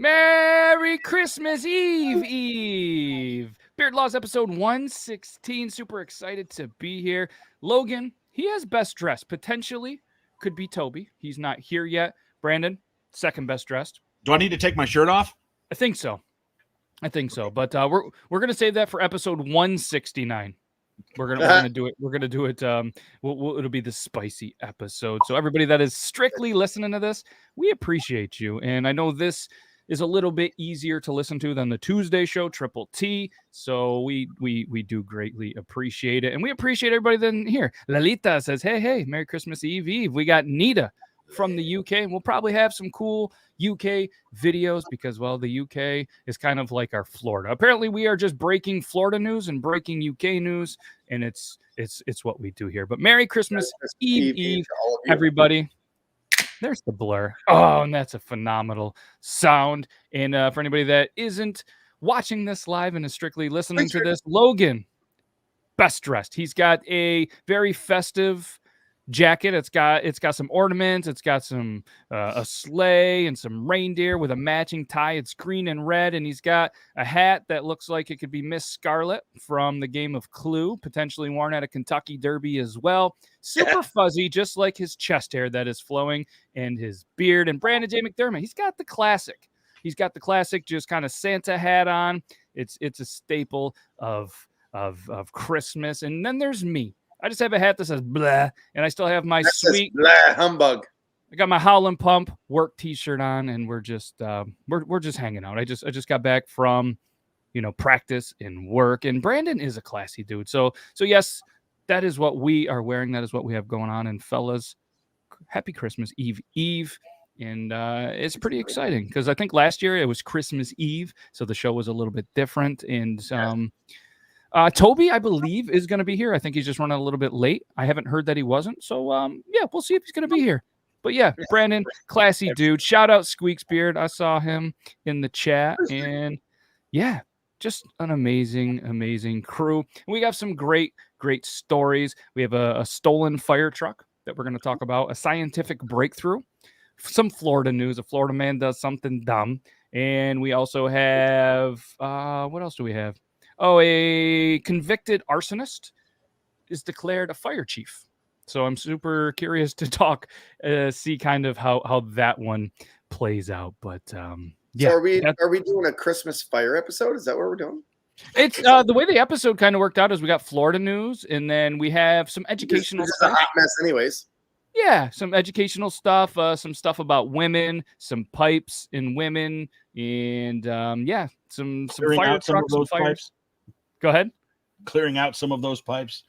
Merry Christmas Eve. Beard Laws episode 116. Super excited to be here. Logan, he has best dressed. Potentially could be Toby. He's not here yet. Brandon, second best dressed. Do I need to take my shirt off? I think so. But we're gonna save that for episode 169. We're gonna do it. We're gonna do it. It'll be the spicy episode. So everybody that is strictly listening to this, we appreciate you. And I know this is a little bit easier to listen to than the Tuesday show, Triple T. So we do greatly appreciate it. And we appreciate everybody then here. Lalita says, hey, Merry Christmas Eve. We got Nita from the UK, and we'll probably have some cool UK videos because, well, the UK is kind of like our Florida. Apparently, we are just breaking Florida news and breaking UK news, and it's what we do here. But Merry Christmas Eve, everybody. There's the blur. Oh, and that's a phenomenal sound. And for anybody that isn't watching this live and is strictly listening to this, Logan, best dressed. He's got a very festive jacket. It's got some ornaments. It's got some a sleigh and some reindeer with a matching tie. It's green and red, and he's got a hat that looks like it could be Miss Scarlet from the game of Clue, potentially worn at a Kentucky Derby as well. Super fuzzy, just like his chest hair that is flowing and his beard. And Brandon J McDermott, he's got the classic. Just kind of Santa hat on. It's a staple of Christmas. And then there's me. I just have a hat that says blah, and I still have my sweet blah humbug. I got my Howlin' Pump work T-shirt on, and we're just hanging out. I just got back from, practice and work, and Brandon is a classy dude. So yes, that is what we are wearing. That is what we have going on. And fellas, happy Christmas Eve. And it's pretty exciting because I think last year it was Christmas Eve, so the show was a little bit different. And Toby, I believe, is going to be here. I think he's just running a little bit late. I haven't heard that he wasn't. So, we'll see if he's going to be here. But, yeah, Brandon, classy dude. Shout out Squeaks Beard. I saw him in the chat. And, yeah, just an amazing crew. And we got some great stories. We have a stolen fire truck that we're going to talk about, a scientific breakthrough, some Florida news. A Florida man does something dumb. And we also have what else do we have? Oh, a convicted arsonist is declared a fire chief. So I'm super curious to see kind of how that one plays out. But yeah. So are we doing a Christmas fire episode? Is that what we're doing? It's the way the episode kind of worked out is we got Florida news, and then we have some educational this stuff. Is a hot mess, anyways. Yeah, some educational stuff, some stuff about women, some pipes in women, and some fire trucks, some fires. Go ahead. Clearing out some of those pipes.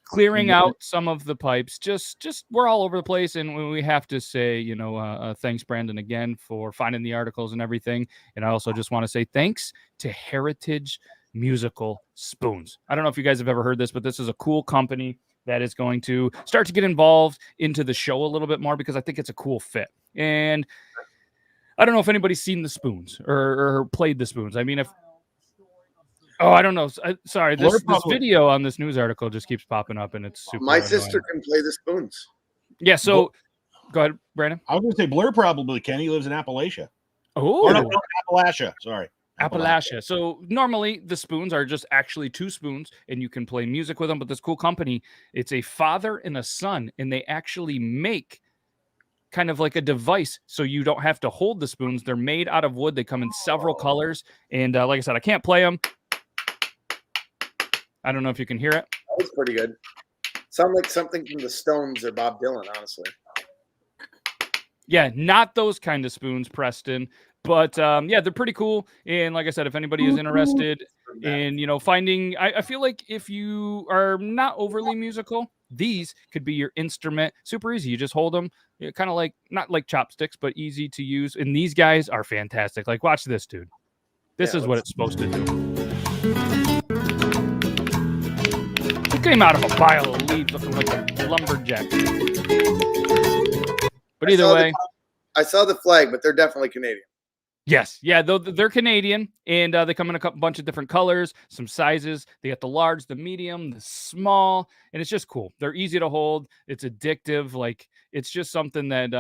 Just we're all over the place, and we have to say, thanks, Brandon, again for finding the articles and everything. And I also just want to say thanks to Heritage Musical Spoons. I don't know if you guys have ever heard this, but this is a cool company that is going to start to get involved into the show a little bit more because I think it's a cool fit. And I don't know if anybody's seen the spoons or played the spoons. I mean, I don't know. Sorry, this video on this news article just keeps popping up, and it's super annoying. Sister can play the spoons. Yeah, so go ahead, Brandon. I was going to say Blur probably can. He lives in Appalachia. Oh, no, Appalachia. Sorry. Appalachia. So normally the spoons are just actually two spoons, and you can play music with them. But this cool company, it's a father and a son, and they actually make kind of like a device so you don't have to hold the spoons. They're made out of wood. They come in several colors. And like I said, I can't play them. I don't know if you can hear it. That was pretty good. Sound like something from the Stones or Bob Dylan, honestly. Yeah, not those kind of spoons, Preston. But they're pretty cool. And like I said, if anybody is interested in, finding, I feel like if you are not overly musical, these could be your instrument. Super easy. You just hold them, kind of like, not like chopsticks, but easy to use. And these guys are fantastic. Like, watch this, dude. This is what it's supposed to do. It came out of a pile of leaves looking like a lumberjack. But either way. I saw the flag, but they're definitely Canadian. Yes, yeah, they're Canadian, and they come in a bunch of different colors, some sizes. They got the large, the medium, the small, and it's just cool. They're easy to hold. It's addictive. Like it's just something that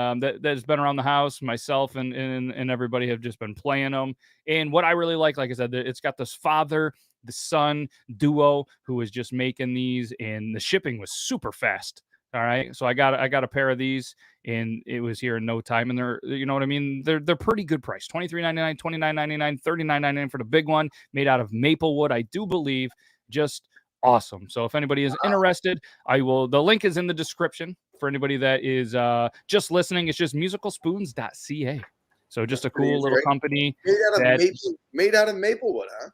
that's been around the house. Myself and everybody have just been playing them. And what I really like I said, it's got this father, the son duo who was just making these, and the shipping was super fast. All right, so I got a pair of these, and it was here in no time. And they're, you know what I mean? They're pretty good price. $23.99, $29.99, $39.99 for the big one, made out of maple wood, I do believe. Just awesome. So if anybody is interested, the link is in the description for anybody that is just listening. It's just musicalspoons.ca. So just a cool little company. Made out of maple wood, huh?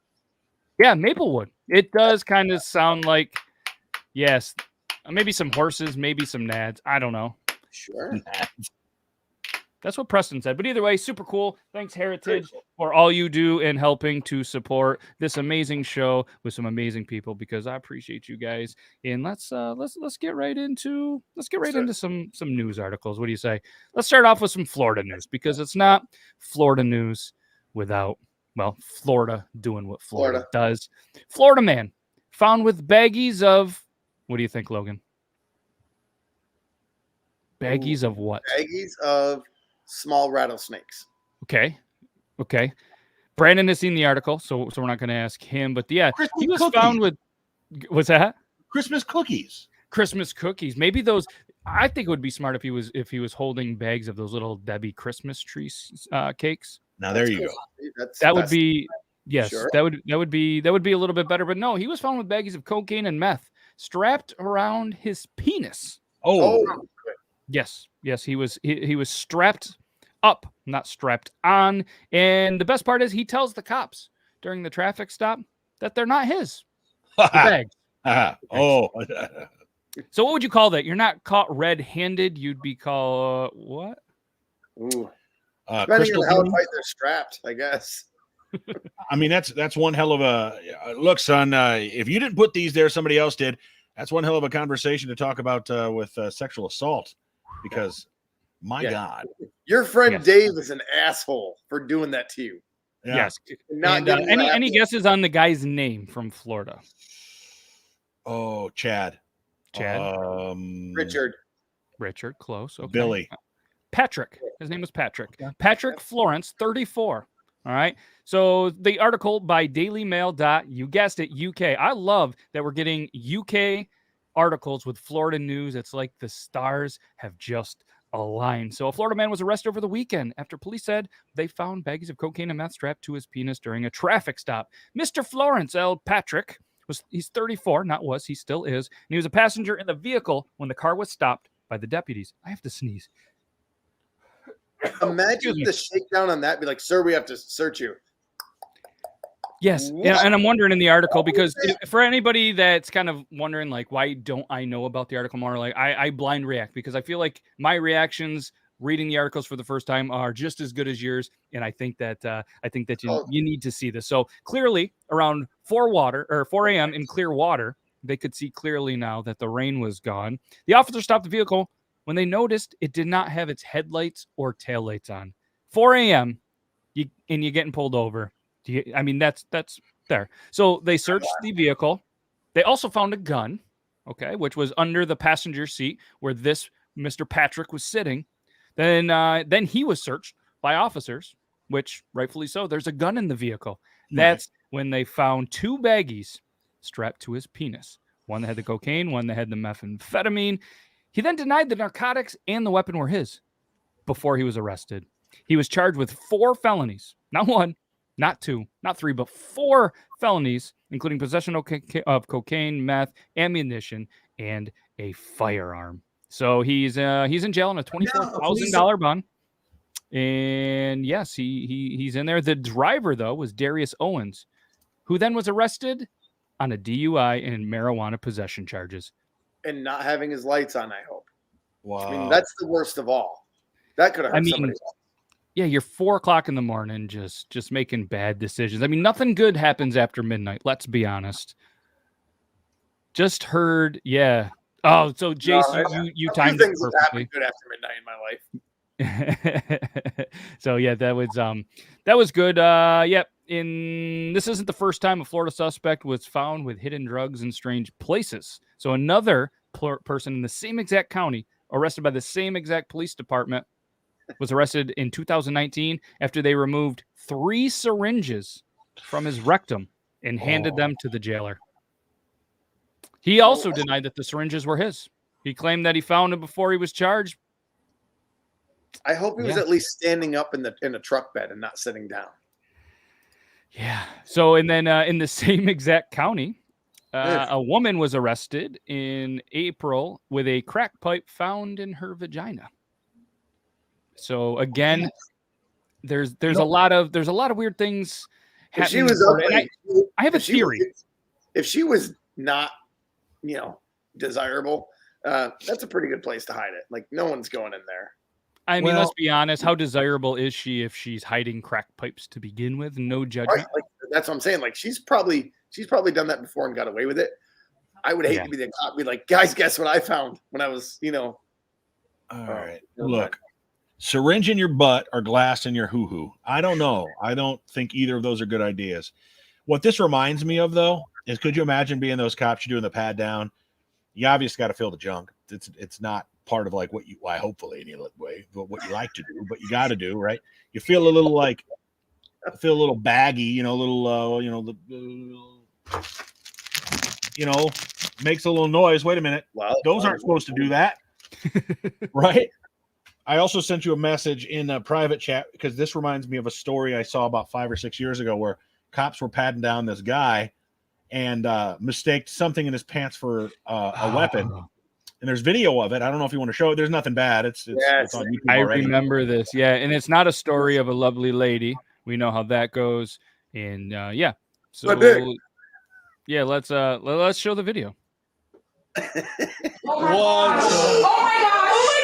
Yeah, maple wood. It does kind of sound like, yes, maybe some horses, maybe some nads. I don't know. Sure. That's what Preston said. But either way, super cool. Thanks, Heritage, for all you do in helping to support this amazing show with some amazing people, because I appreciate you guys. And let's get right into some news articles. What do you say? Let's start off with some Florida news, because it's not Florida news without, well, Florida doing what Florida does. Florida man found with baggies of, what do you think, Logan? Baggies of what? Baggies of small rattlesnakes. Okay. Brandon has seen the article, so we're not going to ask him. But yeah, Christmas he was cookies. found with, what's that? Christmas cookies. Christmas cookies. Maybe those. I think it would be smart if he was holding bags of those little Debbie Christmas tree cakes. Now there you go. That would be, yes, Sure. that would be a little bit better. But no, he was found with baggies of cocaine and meth strapped around his penis. Oh. Yes, he was strapped up, not strapped on. And the best part is he tells the cops during the traffic stop that they're not his. The bags. Oh. So what would you call that? You're not caught red-handed. You'd be called what? Ooh. Depending on how tight they're strapped, I guess. I mean, that's one hell of a look, son. If you didn't put these there, somebody else did. That's one hell of a conversation to talk about with sexual assault, because my God, your friend Dave is an asshole for doing that to you. Yeah. Yes. And, any guesses on the guy's name from Florida? Oh, Chad. Richard, close. Okay. Billy. Patrick. His name was Patrick. Okay. Patrick Florence, 34. All right. So the article by Daily Mail. You guessed it, UK. I love that we're getting UK articles with Florida news. It's like the stars have just aligned. So a Florida man was arrested over the weekend after police said they found baggies of cocaine and meth strapped to his penis during a traffic stop. Mr. Florence L. Patrick he's 34, he still is. And he was a passenger in the vehicle when the car was stopped by the deputies. I have to sneeze. Imagine the shakedown on that. Be like, sir, we have to search you. Yes. And I'm wondering in the article, because for anybody that's kind of wondering, like, why don't I know about the article more? Like, I blind react, because I feel like my reactions reading the articles for the first time are just as good as yours. And I think that you need to see this. So clearly around 4 a.m. in clear water, they could see clearly now that the rain was gone. The officer stopped the vehicle when they noticed it did not have its headlights or taillights on. 4 a.m. and you're getting pulled over. I mean, that's there. So they searched the vehicle. They also found a gun, okay, which was under the passenger seat where this Mr. Patrick was sitting. Then he was searched by officers, which rightfully so. There's a gun in the vehicle. That's when they found 2 baggies strapped to his penis. One that had the cocaine, one that had the methamphetamine. He then denied the narcotics and the weapon were his before he was arrested. He was charged with 4 felonies, not 1, not 2, not 3, but 4 felonies, including possession of cocaine, meth, ammunition, and a firearm. So he's in jail on a $24,000 bond. And yes, he's in there. The driver, though, was Darius Owens, who then was arrested on a DUI and marijuana possession charges. And not having his lights on, I hope. Wow. I mean, that's the worst of all. That could have hurt somebody else. Yeah, you're 4 o'clock in the morning, just making bad decisions. I mean, nothing good happens after midnight. Let's be honest. Just heard, yeah. Oh, so Jason, you timed it perfectly. Good after midnight in my life. So yeah, that was good. Yep. This isn't the first time a Florida suspect was found with hidden drugs in strange places. So another person in the same exact county, arrested by the same exact police department, was arrested in 2019 after they removed 3 syringes from his rectum and handed them to the jailer. He also denied that the syringes were his. He claimed that he found them before he was charged. I hope he was at least standing up in a truck bed and not sitting down. Yeah. So, and then in the same exact county, a woman was arrested in April with a crack pipe found in her vagina. So again, there's a lot of weird things happening. If she was ugly, I have a theory. If she was not, desirable, that's a pretty good place to hide it. Like no one's going in there. I mean, let's be honest. How desirable is she if she's hiding crack pipes to begin with? No judgment. Right? Like, that's what I'm saying. Like she's probably done that before and got away with it. I would hate to be the cop. Be like, guys, guess what I found when I was, All right, look, syringe in your butt or glass in your hoo-hoo. I don't know. I don't think either of those are good ideas. What this reminds me of, though, is could you imagine being those cops? You're doing the pad down. You obviously got to fill the junk. It's not part of like what you, hopefully anyway, but what you like to do, but you got to do, right? You feel a little baggy, makes a little noise. Wait a minute. Those aren't supposed to do that. Right. I also sent you a message in a private chat because this reminds me of a story I saw about 5 or 6 years ago where cops were patting down this guy and mistaked something in his pants for a weapon. And there's video of it. I don't know if you want to show it. There's nothing bad. It's on YouTube already. I remember this. Yeah. And it's not a story of a lovely lady. We know how that goes. And yeah. So yeah, let's show the video. Oh my god! Oh my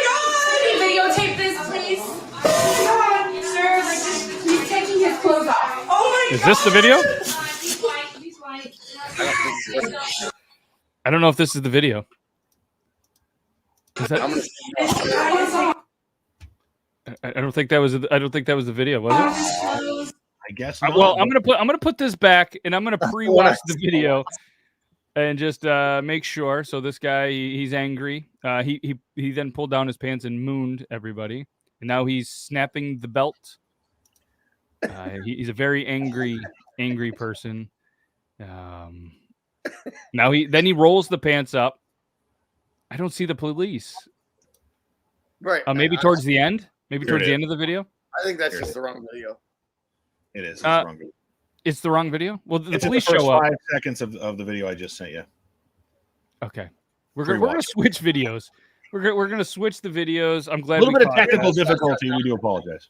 god! Can you videotape this, please? Oh my god, sir, he's taking his clothes off. Oh my god! Is this the video? I don't know if this is the video. Is that... I don't think that was the video, was it? I guess not. Well, I'm gonna put this back and I'm gonna pre-watch the video and just make sure. So this guy, he's angry. He then pulled down his pants and mooned everybody, and now he's snapping the belt. He's a very angry person. Now he rolls the pants up. I don't see the police. Right. Maybe towards the end. Maybe towards the end of the video. I think that's just the wrong video. It is. It's the wrong video. It's the wrong video. Well, the police show up. 5 seconds of the video I just sent you. Okay, we're gonna switch videos. We're gonna switch the videos. I'm glad. A little bit of technical difficulty. We do apologize.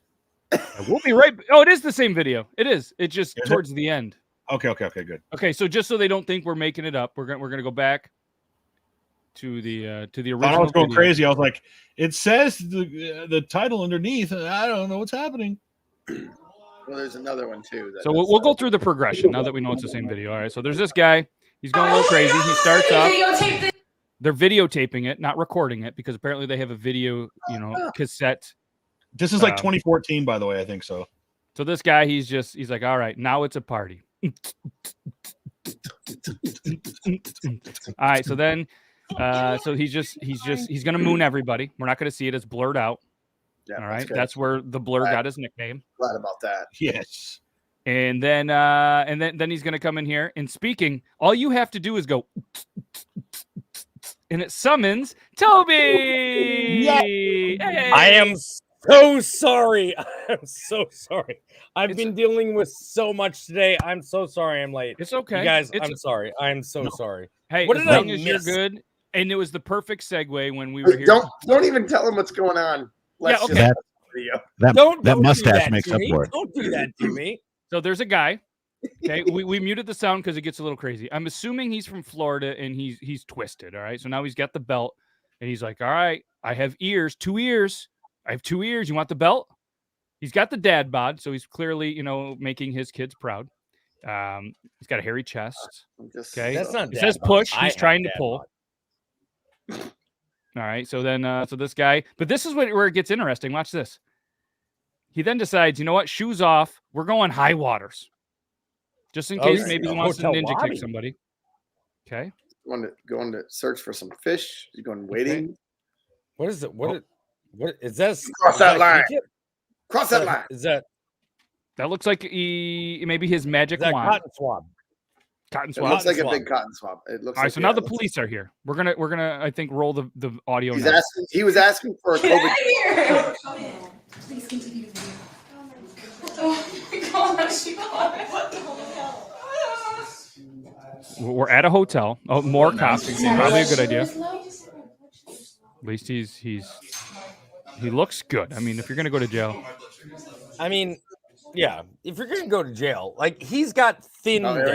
We'll be right. Oh, it is the same video. It is. It's just towards the end. Okay, good. Okay, so just so they don't think we're making it up, we're gonna go back to the original. I was going crazy. I was like, it says the title underneath. I don't know what's happening. Well, there's another one too. So we'll go through the progression now that we know it's the same video. All right. So there's this guy. He's going a little crazy. He starts off. They're videotaping it, not recording it, because apparently they have a video, cassette. This is like 2014, by the way. I think so. So this guy, he's like, all right, now it's a party. All right. So then, so he's gonna moon everybody. We're not gonna see it. It's blurred out. Yeah, all right. That's where the blur got his nickname. Glad about that. Yes. And then he's gonna come in here and speaking. All you have to do is go, and it summons Toby. Yay! Hey. I am so sorry. I'm so sorry. I've been dealing with so much today. I'm so sorry. I'm late. It's okay, you guys. I'm sorry. I'm so sorry. Hey, what as did I long as miss? you're good, and it was the perfect segue when we were here. Don't even tell him what's going on. Okay. That mustache makes up for it. Don't do that to me. So there's a guy. Okay, we muted the sound because it gets a little crazy. I'm assuming he's from Florida and he's twisted. All right, so now he's got the belt and he's like, all right, I have ears, 2 ears. I have 2 ears. You want the belt? He's got the dad bod, so he's clearly, making his kids proud. He's got a hairy chest. Okay, that's not. It says push. He's trying to pull. All right. So then, so this guy, but this is where it gets interesting. Watch this. He then decides, you know what? Shoes off. We're going high waters. Just in case maybe he wants to ninja kick somebody. Okay. Going to search for some fish. He's going waiting. Okay. What is it? What is that? Cross that line. Cross that line. Is that looks like maybe his magic wand. cotton swab? It looks like a big cotton swab. It looks. All right, so now the police are here. We're gonna I think roll the audio. He was asking for a COVID. Here. Please continue the video. Oh my gosh, what the hell? We're at a hotel. Oh, more cops. Probably a good idea. At least he looks good. I mean, if you're gonna go to jail. I mean, yeah, if you're gonna go to jail, like he's got thin. Oh, there we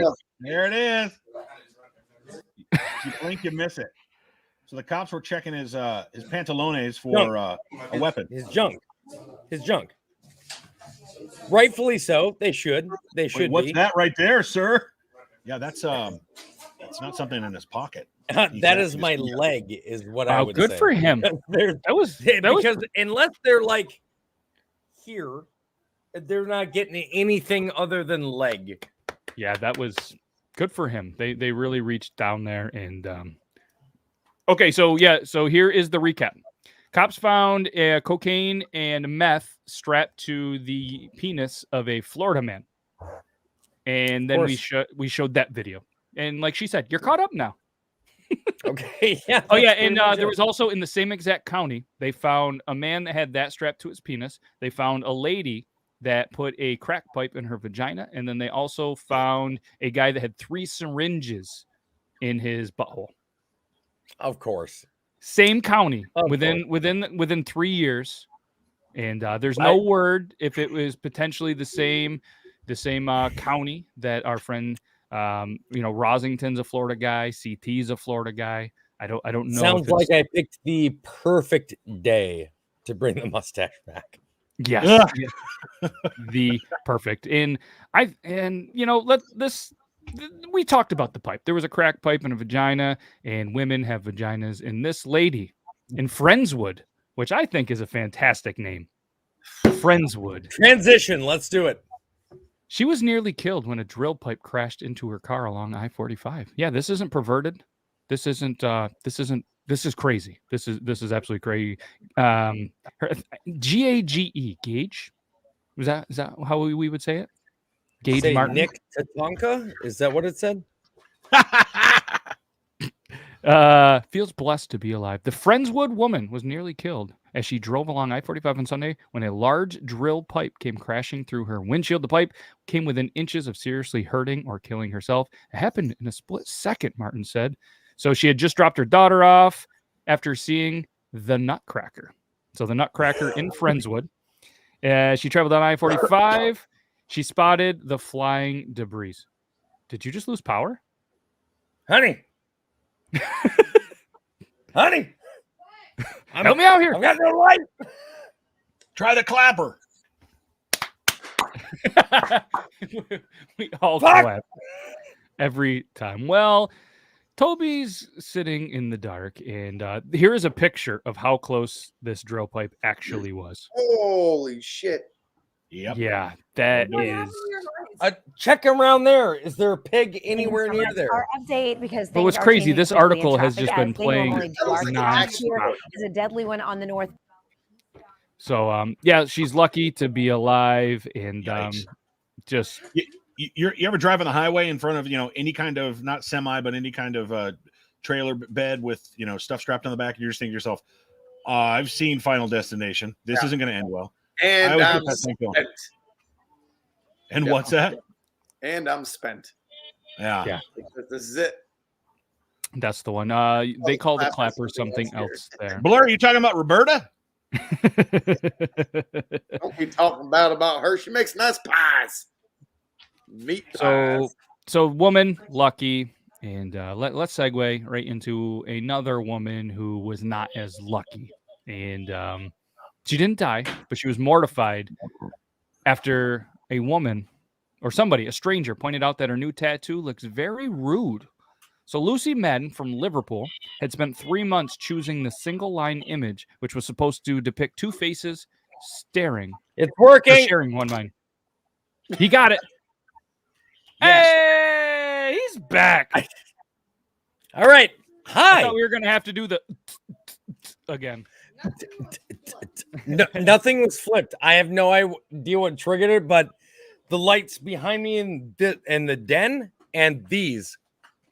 go. There it is. You blink, you miss it. So the cops were checking his pantalones for a weapon. His junk. Rightfully so. They should. What's that right there, sir? Yeah, that's not something in his pocket. That is my leg, is what I would say. Good for him. That was unless they're like here, they're not getting anything other than leg. Yeah, that was good for him. They really reached down there and okay, so here is the recap. Cops found cocaine and meth strapped to the penis of a Florida man. And then we showed that video. And like she said, you're caught up now. Okay. Yeah. Oh, yeah. And there was also in the same exact county, they found a man that had that strapped to his penis. They found a lady that put a crack pipe in her vagina. And then they also found a guy that had 3 syringes in his butthole. Of course. Same county within 3 years. And there's no word if it was potentially the same county that our friend Rosington's a Florida guy, CT's a Florida guy. I don't know. Sounds like I picked the perfect day to bring the mustache back. Yes. The perfect. We talked about the pipe. There was a crack pipe and a vagina, and women have vaginas. And this lady in Friendswood, which I think is a fantastic name. Friendswood. Transition. Let's do it. She was nearly killed when a drill pipe crashed into her car along I-45. Yeah, this isn't perverted. This is crazy. This is absolutely crazy. Gage, Gage? Is that how we would say it? Gage say Martin. Nick Tatanka? Is that what it said? Feels blessed to be alive. The Friendswood woman was nearly killed as she drove along I-45 on Sunday when a large drill pipe came crashing through her windshield. The pipe came within inches of seriously hurting or killing herself. It happened in a split second, Martin said. So she had just dropped her daughter off after seeing the Nutcracker. So the Nutcracker in Friendswood. She traveled on I-45. She spotted the flying debris. Did you just lose power? Honey. Honey. Help me out here. I've got no light. Try the clapper. We all clap every time. Well, Toby's sitting in the dark, and here is a picture of how close this drill pipe actually was. Holy shit. Yep. Yeah, that is. Check around there. Is there a pig anywhere near there? Our update because but what's crazy, this article has just been playing nonstop. Is a deadly one on the north. So, yeah, she's lucky to be alive, and just. You ever drive on the highway in front of any kind of not semi but any kind of trailer bed with stuff strapped on the back, and you're just thinking to yourself, I've seen Final Destination. This isn't going to end well. And I'm spent. And what's that? And I'm spent. Yeah. This is it. That's the one. They call the clapper something else there. Blur, are you talking about Roberta? Don't be talking about her. She makes nice pies. Meat pies. So woman, lucky. And let's segue right into another woman who was not as lucky. And she didn't die, but she was mortified after a woman or somebody, a stranger, pointed out that her new tattoo looks very rude. So Lucy Madden from Liverpool had spent 3 months choosing the single line image, which was supposed to depict two faces staring. It's working. Sharing one mind. He got it. Yes. Hey, he's back. All right. Hi. I thought we were going to have to do the again. No, nothing was flipped. I have no idea what triggered it, but the lights behind me in the den and these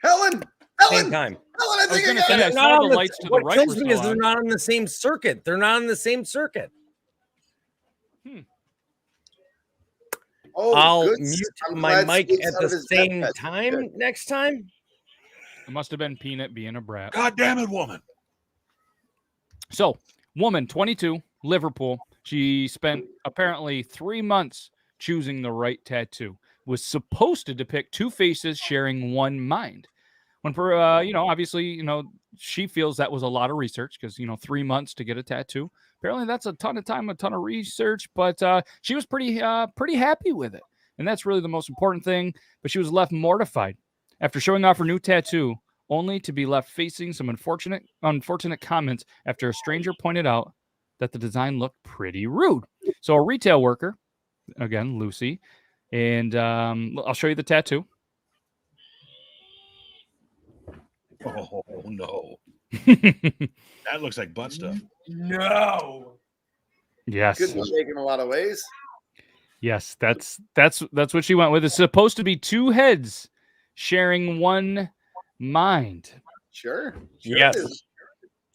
Helen, same time. I think I gonna got say, it. I saw the lights to the what right kills were me is still they're on. not on the same circuit. They're not on the same circuit. Oh, I'll good. mute I'm my glad mic Sweet's at out of the his same death time match. next time. It must have been Peanut being a brat. God damn it, woman. So, woman, 22, Liverpool. She spent apparently 3 months choosing the right tattoo. Was supposed to depict two faces sharing one mind. When, obviously, she feels that was a lot of research because, 3 months to get a tattoo. Apparently, that's a ton of time, a ton of research. But she was pretty happy with it, and that's really the most important thing. But she was left mortified after showing off her new tattoo, only to be left facing some unfortunate comments after a stranger pointed out that the design looked pretty rude. So a retail worker, again, Lucy, and I'll show you the tattoo. Oh, no. That looks like butt stuff. No. Yes. Good mistake in a lot of ways. Yes, that's what she went with. It's supposed to be two heads sharing one mind. Sure. Yes. it is.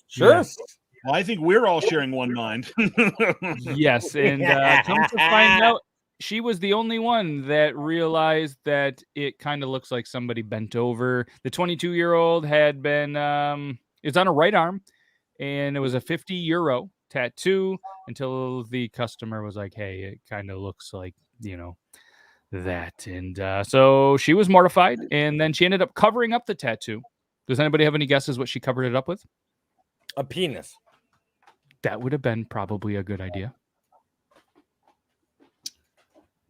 Sure. Yes. Well, I think we're all sharing one mind. Yes, and come to find out, she was the only one that realized that it kind of looks like somebody bent over. The 22-year-old had been, it's on her right arm, and it was a €50 tattoo until the customer was like, hey, it kind of looks like, that. And so she was mortified, and then she ended up covering up the tattoo. Does anybody have any guesses what she covered it up with? A penis. That would have been probably a good idea.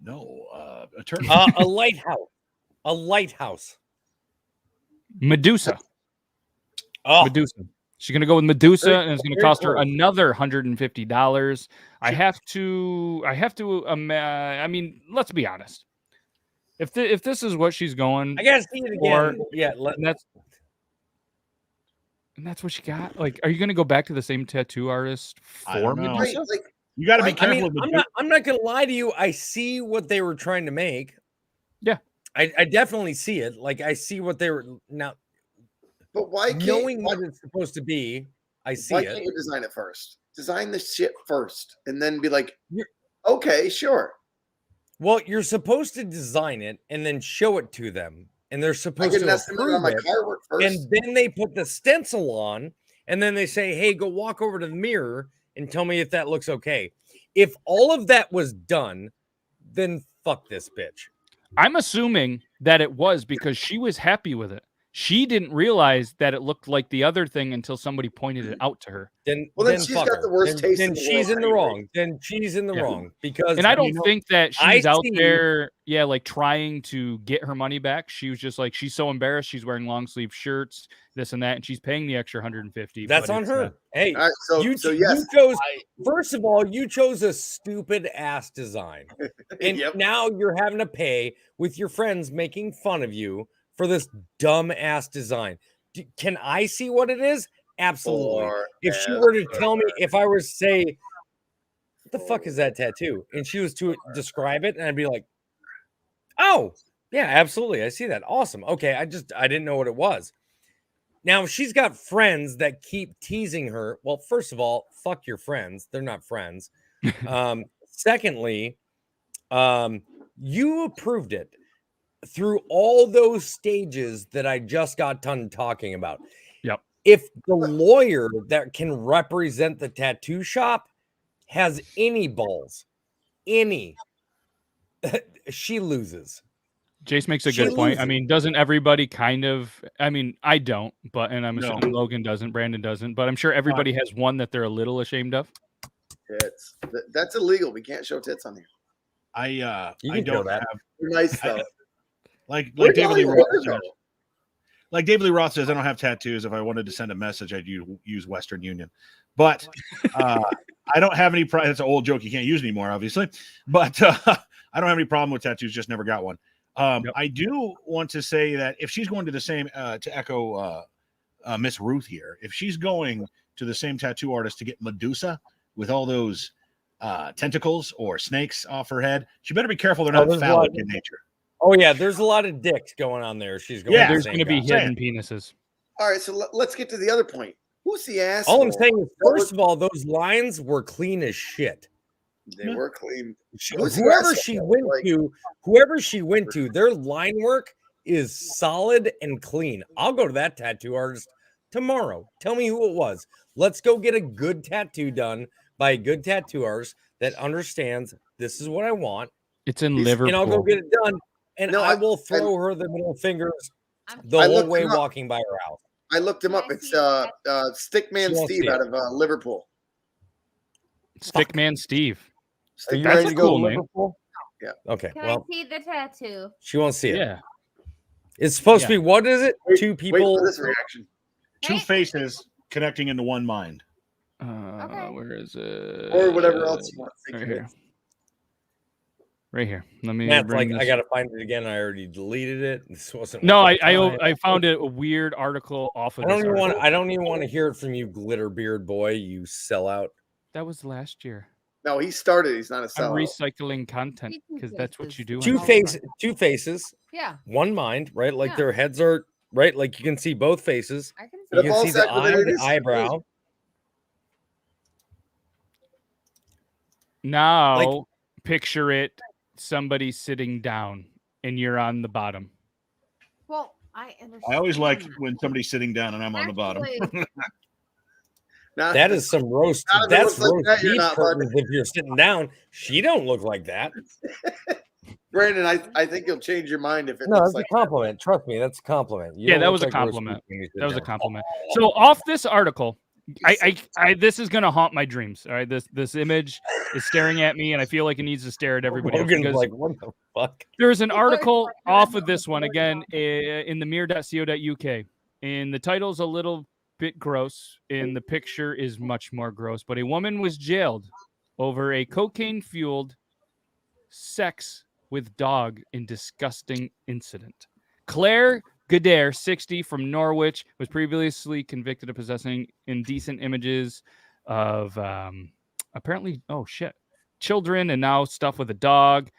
No, a turkey. A lighthouse. A lighthouse. Medusa. Oh, Medusa. She's going to go with Medusa, Very and it's going to cool, very cost her cool. another $150. I have to, I mean, let's be honest. If this is what she's going, I gotta see it again. Yeah, and that's what she got. Like, are you going to go back to the same tattoo artist I for don't know. Medusa? Right, like, You got to be I careful. I mean, I'm not gonna lie to you. I see what they were trying to make. Yeah. I definitely see it. Like I see what they were now. but why can't Knowing what it's supposed to be, I see why it. can't you design it first? Design the shit first, and then be like, You're- okay, sure. Well, you're supposed to design it and then show it to them, and they're I supposed get an to estimate on approve my it. car work first. And then they put the stencil on, and then they say, "Hey, go walk over to the mirror and tell me if that looks okay." If all of that was done, then fuck this bitch. I'm assuming that it was because she was happy with it. She didn't realize that it looked like the other thing until somebody pointed it out to her. Then she's fuck got her. the worst taste Then in the she's world in the anyway. wrong. Then she's in the Yeah. wrong because And I don't think that I she's out see- there, like trying to get her money back. She was just like, she's so embarrassed. She's wearing long sleeve shirts, this and that, and she's paying the extra $150. That's but on it's, her. Hey, All right, so you yes, chose. First of all, you chose a stupid ass design, and Yep. now you're having to pay with your friends making fun of you for this dumb ass design. Can I see what it is? Absolutely. If she were to tell me, if I were to say, "What the fuck is that tattoo?" and she was to describe it, and I'd be like, "Oh, yeah, absolutely, I see that. Awesome. Okay, I didn't know what it was." Now, if she's got friends that keep teasing her, well, first of all, fuck your friends. They're not friends. Secondly, you approved it through all those stages that I just got done talking about. Yep. If the lawyer that can represent the tattoo shop has any balls, she loses. Jace makes a She good point. I loses. mean, doesn't everybody kind of, I mean, I don't, and I'm No. assuming Logan doesn't, Brandon doesn't, but I'm sure everybody has one that they're a little ashamed of. Tits. That's illegal. We can't show tits on here. You I can show don't that. have We're nice though. like Where'd David all Lee your Roth hair said. go? like David Lee Roth says, I don't have tattoos. If I wanted to send a message, I'd use Western Union. But I don't have any problem. It's an old joke you can't use anymore, obviously. But I don't have any problem with tattoos. Just never got one. I do want to say that if she's going to the same, to echo Miss Ruth here, if she's going to the same tattoo artist to get Medusa with all those tentacles or snakes off her head, she better be careful they're not phallic in nature. Oh yeah, there's a lot of dicks going on there. She's going. Yeah, there's going to be hidden penises. All right, so let's get to the other point. Who's the asshole? All I'm saying is, first of all, those lines were clean as shit. They were clean. Whoever she went to, their line work is solid and clean. I'll go to that tattoo artist tomorrow. Tell me who it was. Let's go get a good tattoo done by a good tattoo artist that understands this is what I want. It's in Liverpool. And I'll go get it done. And I will throw her the middle fingers the whole way walking by her house. I looked him up. It's Stickman Steve out of Liverpool. Stickman Steve. Are you That's ready to go cool to name. Liverpool? Yeah. Okay. Can I see the tattoo? She won't see it. Yeah. It's supposed to be, what is it? Two people. Wait for this reaction. Two faces connecting into one mind. Where is it? Or whatever else you want to think right of here. it. Right here. Let me. Matt's bring like, this. I gotta find it again. I already deleted it. This wasn't. No, worth the time. I found a weird article off of. I don't even want to hear it from you, glitter beard boy. You sellout. That was last year. No, he started. He's not a I'm sellout. recycling content because that's what you do. Two faces. Yeah. One mind, right? Like Yeah. their heads are right. Like you can see both faces. I can You see can all see the eye, separated the eyebrow. Now picture it. Somebody sitting down and you're on the bottom. Well, I understand. I always like when somebody's sitting down and I'm on the bottom. Actually, That is some roast. Not if it That's looks like roast that, you're beef not, bud. curtains if you're sitting down. She don't look like that. Brandon, I think you'll change your mind if it No, looks that's like a compliment. Trust me, that's a compliment. You Yeah, don't that look was a like roast compliment. beef when you sit That was a down. compliment. So off this article, I this is gonna haunt my dreams. All right, this image is staring at me, and I feel like it needs to stare at everybody else Logan's because like, what the fuck? there's an article off of this one again in the mirror.co.uk, and the title's a little bit gross, and the picture is much more gross. But a woman was jailed over a cocaine-fueled sex with dog in disgusting incident. Claire Goodare, 60, from Norwich, was previously convicted of possessing indecent images of apparently, children, and now stuff with a dog.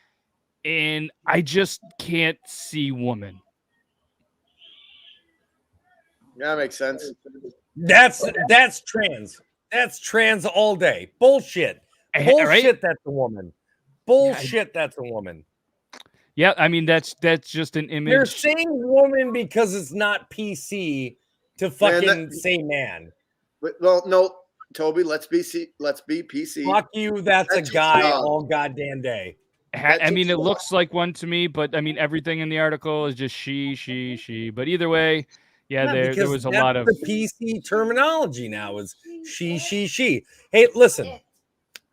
And I just can't see woman. Yeah, that makes sense. That's trans. That's trans all day. Bullshit. Bullshit. Right? That's a woman. Bullshit. That's a woman. Yeah, I mean that's just an image. They're saying woman because it's not PC to fucking say man. Well, no, Toby, let's be PC. Fuck you. That's a That's guy just all goddamn day. I mean, it looks like one to me, but I mean, everything in the article is just she. But either way, yeah, there because was a that's lot of. the PC terminology now is she. Hey, listen,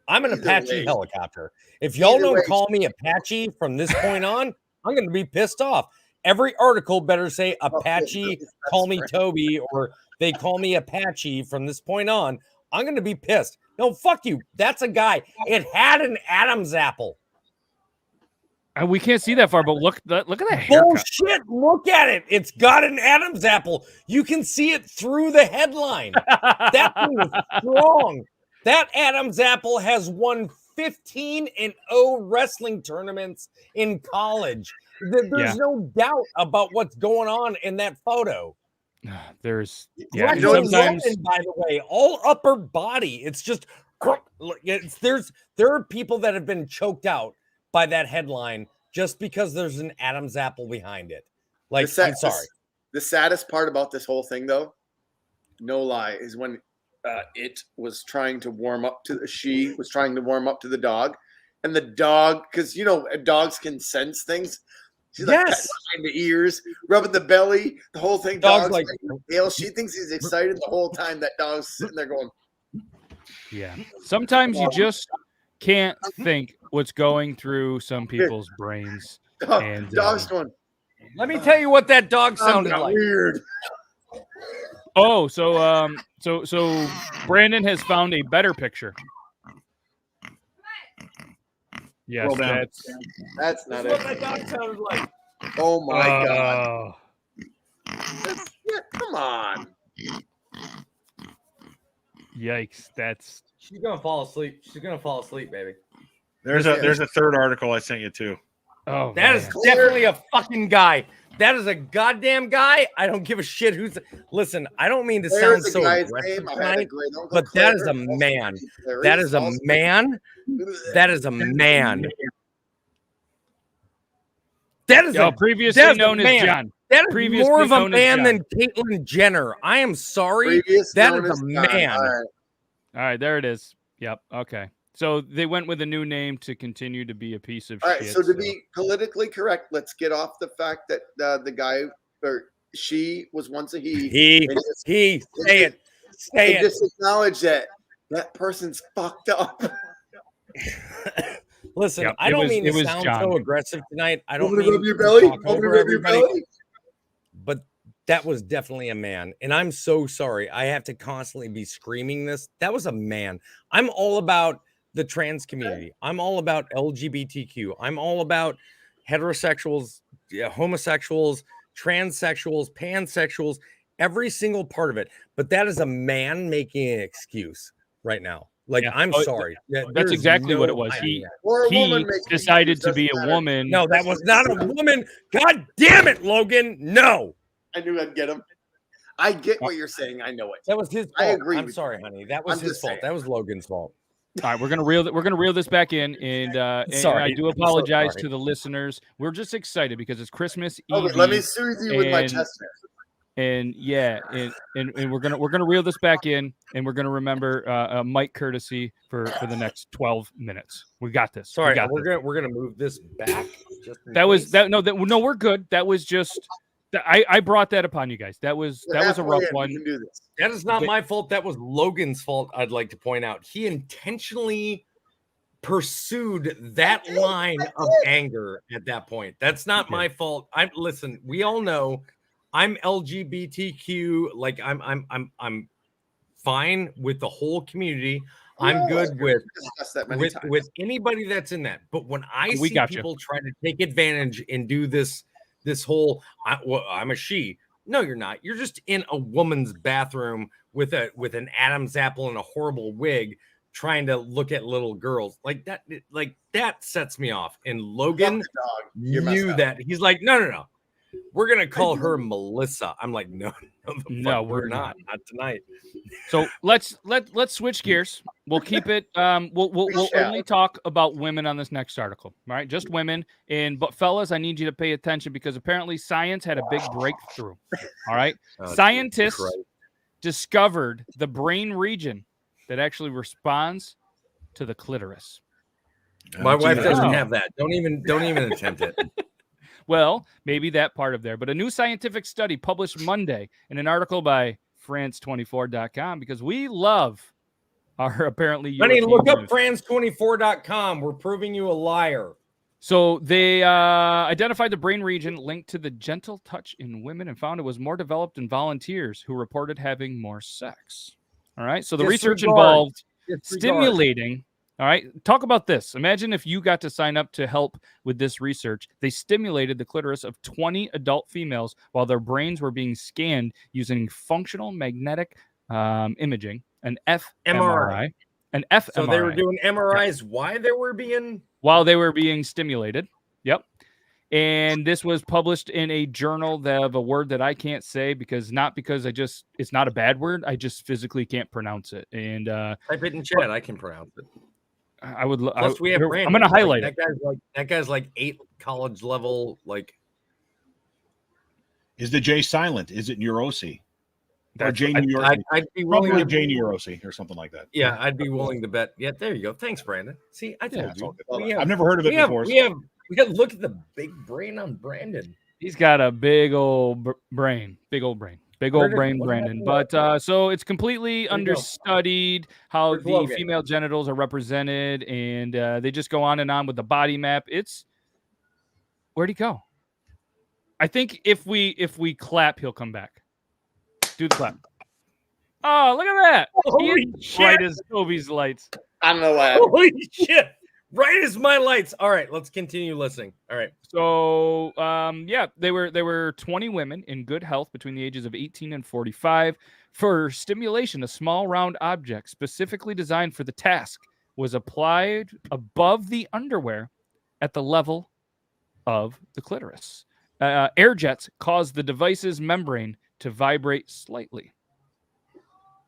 I'm an Either Apache way. helicopter. If y'all Either don't way. call me Apache from this point on, I'm going to be pissed off. Every article better say Apache, that's call me right. Toby, or they call me Apache from this point on. I'm going to be pissed. No, fuck you. That's a guy. It had an Adam's apple. We can't see that far, but look at that haircut. Bullshit. Look at it. It's got an Adam's apple. You can see it through the headline. That thing is strong. That Adam's apple has won 15-0 wrestling tournaments in college. There's no doubt about what's going on in that photo. There's Congratulations, sometimes woman, by the way, all upper body. It's just there are people that have been choked out by that headline just because there's an Adam's apple behind it. Like, I'm sorry. The saddest part about this whole thing, though, no lie, is when she was trying to warm up to the dog, and the dog, because dogs can sense things. She's like petting behind the ears, rubbing the belly, the whole thing. Dog's like tail. She thinks he's excited the whole time. That dog's sitting there going, yeah. Sometimes you just can't think what's going through some people's brains. And dog's going, Let me tell you what that dog sounded Got like. weird. Oh, so Brandon has found a better picture. Yes, Scroll down. That's not What it. that dog sounded like. Oh my god. Yeah, come on. Yikes! That's She's gonna fall asleep. She's gonna fall asleep, baby. There's a third article I sent you too. oh That man. is definitely a fucking guy. That is a goddamn guy. I don't give a shit who's. Listen, I don't mean to sound There's the so guy's aggressive name. I had a tonight, great uncle but that is a Claire. man. Clarice, That is a also- man. That is a man. That is Yo, a previously that's a known as man. John. That is Previously more of a known as man John. than Caitlyn Jenner. I am sorry. Previous That known is as a John. man. All right. All right, there it is. Yep. Okay. So they went with a new name to continue to be a piece of All right, shit. so to be politically correct, let's get off the fact that the guy or she was once a he. And just- Say it. Say and it. just acknowledge that person's fucked up. Listen, Yep, I it don't was- mean it to was sound John. so aggressive tonight. I don't Want me mean to rub your to belly? talk Want me to over rub your everybody, belly? but that was definitely a man. And I'm so sorry. I have to constantly be screaming this. That was a man. I'm all about the trans community. I'm all about LGBTQ. I'm all about heterosexuals, homosexuals, transsexuals, pansexuals, every single part of it. But that is a man making an excuse right now. Like, Yeah. I'm Oh, sorry. That's There's exactly what no it was. hiding He that. Or a he woman makes decided to excuses, be a doesn't matter. woman. No, that was not a woman. God damn it, Logan. No. I knew I'd get him. I get what you're saying. I know it. That was his fault. I agree I'm with sorry, honey. That was I'm his just fault. saying. That was Logan's fault. All right, we're gonna reel this back in, and I Sorry. do I'm so apologize sorry. to the listeners. We're just excited because it's Christmas Eve. Okay, let me soothe you with my and- chest. And yeah, and we're gonna reel this back in, and we're gonna remember Mike courtesy for the next 12 minutes. We got this. Sorry, we got this. we're gonna move this back. Just in That was case. that. No, we're good. That was just. I brought that upon you guys. That was We're a halfway rough in. We one. can do this. That is not But- my fault. That was Logan's fault. I'd like to point out. He intentionally pursued that line of anger at that point. That's not my fault. Listen. We all know I'm LGBTQ. Like I'm fine with the whole community. I'm good with Discussed that many times. with anybody that's in that. But when I We see got you. people try to take advantage and do this whole I'm a she. No, you're not. You're just in a woman's bathroom with an Adam's apple and a horrible wig trying to look at little girls. Like that sets me off. And Logan Fuck the dog. You're messed knew up. that. He's like, no. We're gonna call her Melissa. I'm like, no, we're not tonight. So let's switch gears. We'll keep it. We'll shall. only talk about women on this next article. All right, just women. But fellas, I need you to pay attention because apparently science had a big breakthrough. All right, scientists Christ. discovered the brain region that actually responds to the clitoris. My wife yeah. doesn't Oh. have that. Don't even attempt it. Well, maybe that part of there, but a new scientific study published Monday in an article by France24.com because we love our apparently Honey, European look up news. France24.com. We're proving you a liar. So they identified the brain region linked to the gentle touch in women and found it was more developed in volunteers who reported having more sex. All right. So the research Disregard. involved Disregard. stimulating. All right. Talk about this. Imagine if you got to sign up to help with this research. They stimulated the clitoris of 20 adult females while their brains were being scanned using functional magnetic imaging, an fMRI. An fMRI. So they were doing MRIs. Why they were being while they were being stimulated. Yep. And this was published in a journal of a word that I can't say because it's not a bad word. I just physically can't pronounce it. And type it in chat. I can pronounce it. I would. Plus, we have Brandon. I'm going to highlight it. That guy's like 8 college level. Like, Is the J silent? Is it Neurosi? Or That's- J I- Neurosi? I'd be willing Probably to. J Neurosi or something like that. Yeah, I'd be willing to bet. Yeah, there you go. Thanks, Brandon. See, I told it's you. all good. We have- I've never heard of it we have, before. we got to look at the big brain on Brandon. He's got a big old brain. Big old brain. Big old brain, Brandon. But so it's completely understudied how Where's the Logan? female genitals are represented, and they just go on and on with the body map. Where'd he go? I think if we clap, he'll come back. Do the clap. Oh, look at that! Holy He is shit. bright as Toby's lights. I don't know why. Holy shit! Right as my lights. All right, let's continue listening. All right. So, yeah, they were 20 women in good health between the ages of 18 and 45. For stimulation, a small round object specifically designed for the task was applied above the underwear at the level of the clitoris. Air jets caused the device's membrane to vibrate slightly.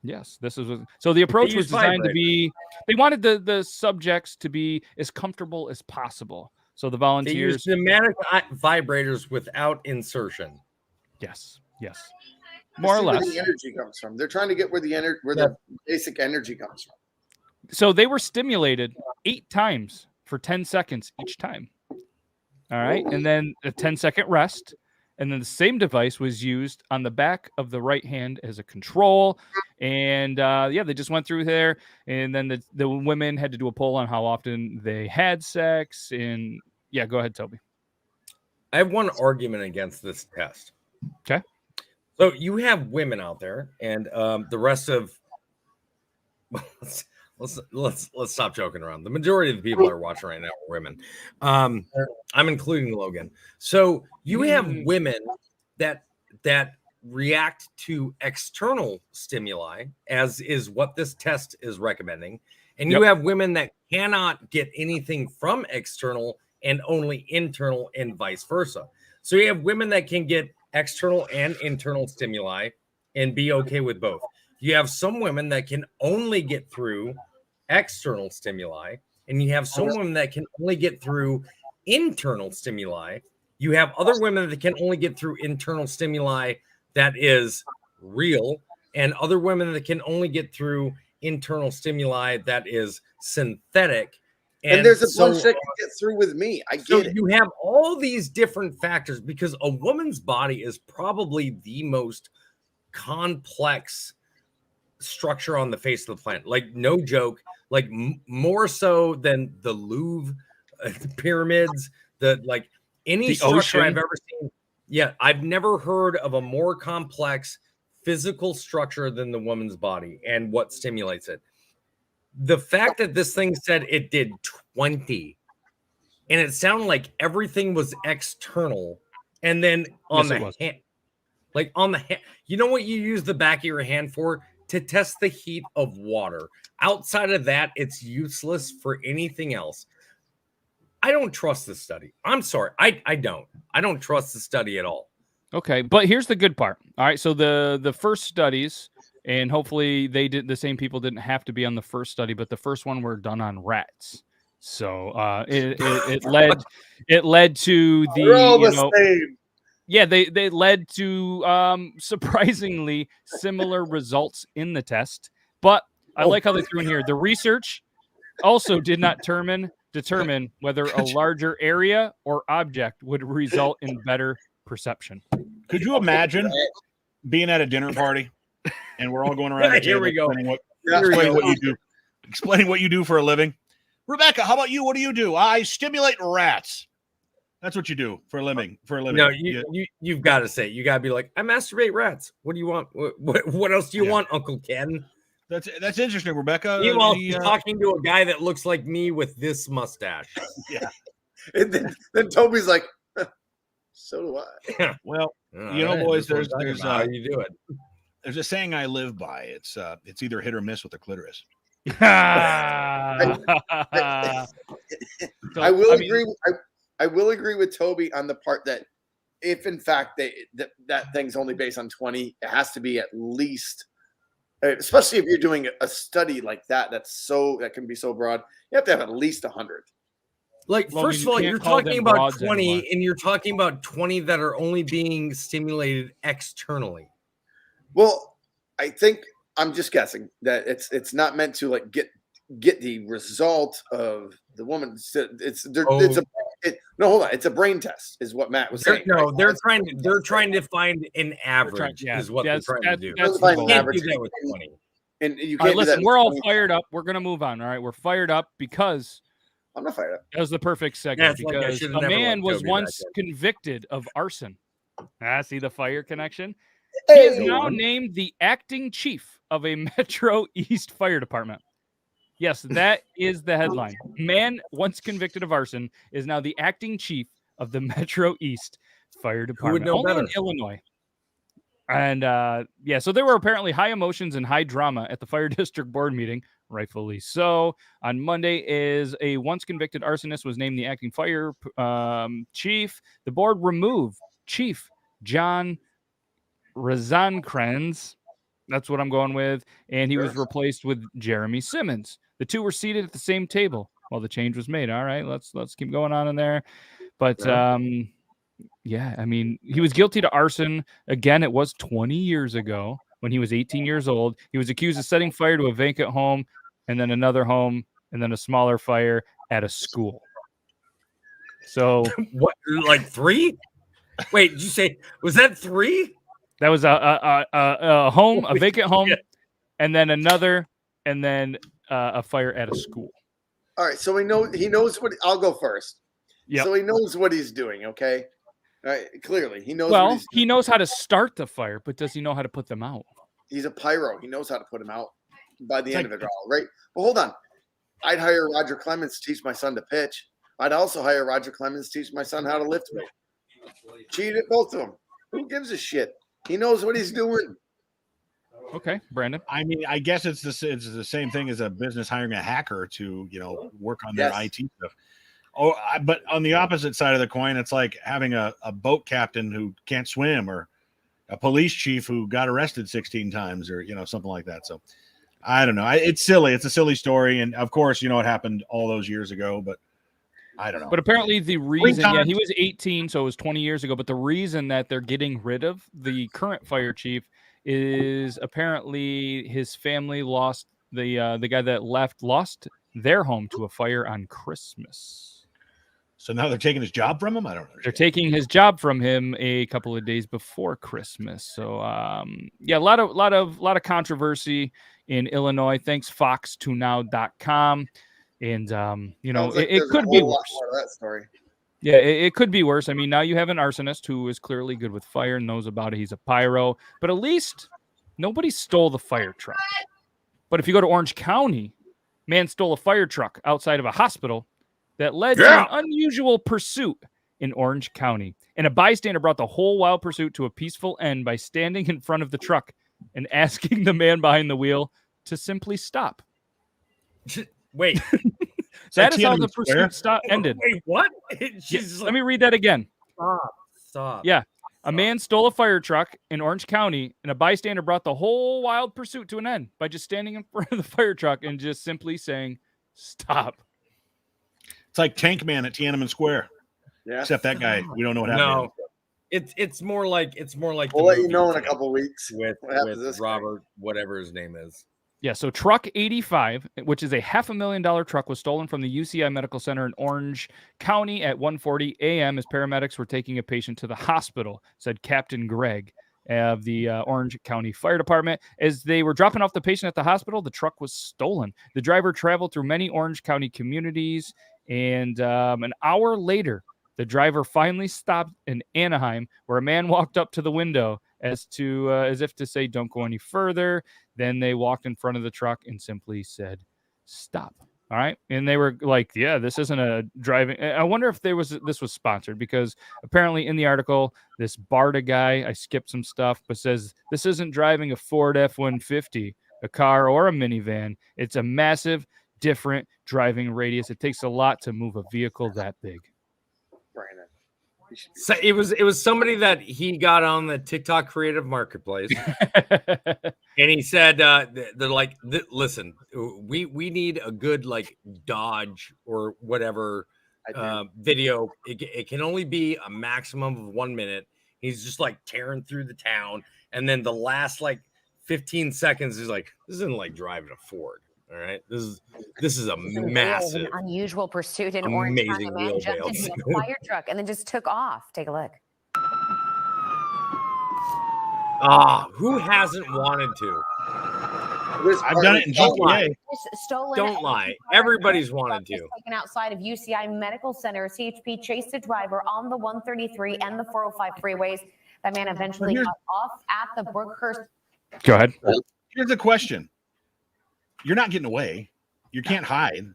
Yes, this is so. The approach was designed to be. They wanted the subjects to be as comfortable as possible. So the They volunteers. use pneumatic vibrators without insertion. Yes, yes, To more or see where less. the energy comes from. They're trying to get where the basic energy comes from. So they were stimulated 8 times for 10 seconds each time. All right, and then a 10-second rest. And then the same device was used on the back of the right hand as a control. And yeah, they just went through there. And then the women had to do a poll on how often they had sex. And yeah, go ahead, Toby. I have one argument against this test. Okay. So you have women out there, and the rest of let's stop joking around. The majority of the people that are watching right now are women. I'm including Logan. So you have women that react to external stimuli, as is what this test is recommending, and you have women that cannot get anything from external and only internal, and vice versa. So you have women that can get external and internal stimuli and be okay with both. You have some women that can only get through external stimuli, and you have some women that can only get through internal stimuli. You have other women that can only get through internal stimuli that is real, and other women that can only get through internal stimuli that is synthetic. And there's a bunch that can get through with me. I get it. You have all these different factors because a woman's body is probably the most complex structure on the face of the planet. Like, no joke, like more so than the Louvre pyramids, any structure I've ever seen. Yeah, I've never heard of a more complex physical structure than the woman's body and what stimulates it. The fact that this thing said it did 20, and it sounded like everything was external, and then on the hand, like on the hand, you know what you use the back of your hand for? To test the heat of water. Outside of that, it's useless for anything else. I don't trust this study. I'm sorry. I don't trust the study at all. Okay, but here's the good part. All right, so the first studies, and hopefully the same people didn't have to be on the first study, but the first one were done on rats. So it led to the yeah, they led to surprisingly similar results in the test. But I like how they threw in here. The research also did not determine whether a larger area or object would result in better perception. Could you imagine being at a dinner party and we're all going around the table explaining what you do for a living? Rebecca, how about you? What do you do? I stimulate rats. That's what you do for a living. No, you've got to say, you got to be like, I masturbate rats. What do you want? What else do you want, Uncle Ken? That's interesting, Rebecca. Meanwhile, he's talking to a guy that looks like me with this mustache. Yeah. And then Toby's like, so do I. Well, boys, there's how you do it. There's a saying I live by. It's either hit or miss with the clitoris. I will agree with Toby on the part that if in fact that thing's only based on 20, it has to be at least, especially if you're doing a study like that that can be so broad, you have to have at least 100. Like, first of all, you're talking about 20, and you're talking about 20 that are only being stimulated externally. Well, I think I'm just guessing that it's not meant to like get the result of the woman. It's a brain test, is what Matt was saying. No, they're trying to find an average. Is what they're trying to do. That's find an average. Do that with 20. And you can't listen. We're all fired up. We're gonna move on. All right, we're fired up because I'm not fired up. That was the perfect segue because a man was once convicted of arson. See the fire connection? He is now Hey. named the acting chief of a Metro East fire department. Yes, that is the headline. Man once convicted of arson is now the acting chief of the Metro East fire department. know Only better? in Illinois. And yeah, so there were apparently high emotions and high drama at the fire district board meeting, rightfully so. On Monday, is a once convicted arsonist was named the acting fire chief. The board removed Chief John Rosencrans. That's what I'm going with. And he was replaced with Jeremy Simmons. The two were seated at the same table while the change was made. All right, let's keep going on in there. But yeah, I mean, he was guilty to arson. Again, it was 20 years ago when he was 18 years old. He was accused of setting fire to a vacant home and then another home and then a smaller fire at a school. So what, like 3? Wait, did you say, was that 3? That was a home, a vacant home, and then another, and then a fire at a school. All right, so he knows what. I'll go first. Yeah. So he knows what he's doing. Okay. All right. Clearly, he knows. Well, he knows how to start the fire, but does he know how to put them out? He's a pyro. He knows how to put them out by the end of it all, right? Well, hold on. I'd hire Roger Clemens to teach my son to pitch. I'd also hire Roger Clemens to teach my son how to lift weight. Cheat at both of them. Who gives a shit? He knows what he's doing. Okay, Brandon. I mean, I guess it's the same thing as a business hiring a hacker to, work on their IT stuff. But on the opposite side of the coin, it's like having a boat captain who can't swim, or a police chief who got arrested 16 times, or something like that. So I don't know. It's silly. It's a silly story, and of course, it happened all those years ago. But I don't know. But apparently the reason, he was 18, so it was 20 years ago. But the reason that they're getting rid of the current fire chief is apparently his family lost the guy that lost their home to a fire on Christmas. So now they're taking his job from him? I don't know. They're taking his job from him a couple of days before Christmas. So yeah, a lot of controversy in Illinois. Thanks fox2now.com. And it could be worse. That story. Yeah, it could be worse. I mean, now you have an arsonist who is clearly good with fire, knows about it. He's a pyro, but at least nobody stole the fire truck. But if you go to Orange County, man stole a fire truck outside of a hospital that led to an unusual pursuit in Orange County. And a bystander brought the whole wild pursuit to a peaceful end by standing in front of the truck and asking the man behind the wheel to simply stop. Wait. That is how the pursuit ended. Wait, what? Let me read that again. Stop. Yeah. A man stole a fire truck in Orange County, and a bystander brought the whole wild pursuit to an end by just standing in front of the fire truck and just simply saying, stop. It's like Tank Man at Tiananmen Square. Yeah. Except that guy, we don't know what happened. No. It's more like we'll let you know in a couple weeks with Robert, whatever his name is. Yeah, so truck 85, which is a $500,000 truck, was stolen from the UCI Medical Center in Orange County at 1:40 a.m. as paramedics were taking a patient to the hospital, said Captain Greg of the Orange County Fire Department. As they were dropping off the patient at the hospital, the truck was stolen. The driver traveled through many Orange County communities, and an hour later, the driver finally stopped in Anaheim, where a man walked up to the window as if to say, "Don't go any further." Then they walked in front of the truck and simply said, "Stop." All right. And they were like, "Yeah, this isn't a driving." I wonder if this was sponsored, because apparently in the article, this BARDA guy, I skipped some stuff, but says this isn't driving a Ford F-150, a car, or a minivan. It's a massive, different driving radius. It takes a lot to move a vehicle that big. Brandon. So it was somebody that he got on the TikTok creative marketplace, and he said they're like, listen, we need a good like Dodge or whatever video. It can only be a maximum of 1 minute. He's just like tearing through the town, and then the last like 15 seconds is like, this isn't like driving a Ford. All right, this is a massive, an unusual pursuit in Orange County. Man jumped into a fire truck and then just took off. Take a look. Who hasn't wanted to? I've done it in GTA. Don't lie. Everybody's wanted to. Taken outside of UCI Medical Center, CHP chased a driver on the 133 and the 405 freeways. That man eventually got off at the Brookhurst. Go ahead. Here's the question: you're not getting away. You can't hide.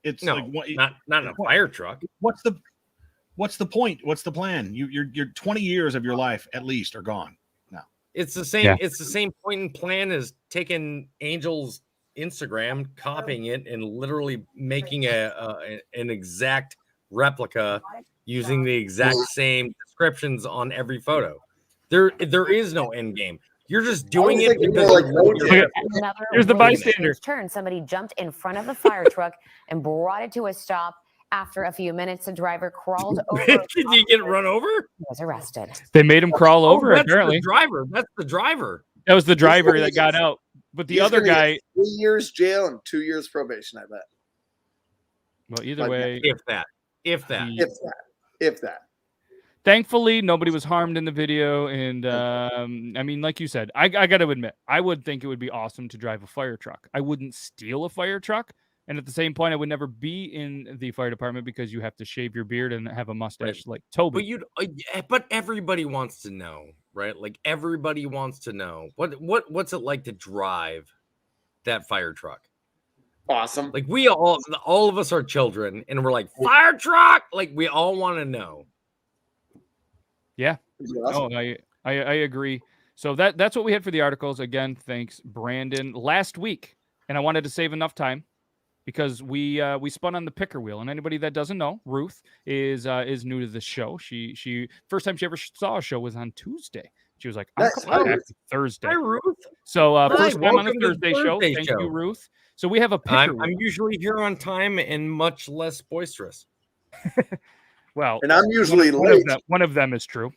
It's No, like what? Not in a fire truck. What's the point? What's the plan? You're 20 years of your life at least are gone now. It's the same. Yeah. It's the same point and plan as taking Angel's Instagram, copying it, and literally making an exact replica using the exact same descriptions on every photo. There is no end game. You're just doing it because here's the bystander. Turn. Somebody jumped in front of the fire truck and brought it to a stop. After a few minutes, the driver crawled over. Did you get run over? He was arrested. They made him crawl over. That's Apparently, the driver. That's the driver. that was the driver that got out. But the other guy, 3 years jail and 2 years probation. I bet. well, either way, If that. thankfully nobody was harmed in the video. And I mean, like you said, I got to admit, I would think it would be awesome to drive a fire truck. I wouldn't steal a fire truck. And at the same point, I would never be in the fire department because you have to shave your beard and have a mustache like Toby. But everybody wants to know, right? Like everybody wants to know what's it like to drive that fire truck. Awesome. Like we all of us are children, and we're like fire truck. Like we all want to know. Yeah. Awesome. Oh, I agree. So that's what we had for the articles. Again, thanks, Brandon. Last week, and I wanted to save enough time, because we spun on the picker wheel, and anybody that doesn't know, Ruth is new to the show. She first time she ever saw a show was on Tuesday. She was like, "I'm coming back Thursday." Hi, Ruth. So first time on the welcome to Thursday show. Thank you, Ruth. So we have a picker. I'm usually here on time and much less boisterous. Well, and I'm usually late. One of them is true.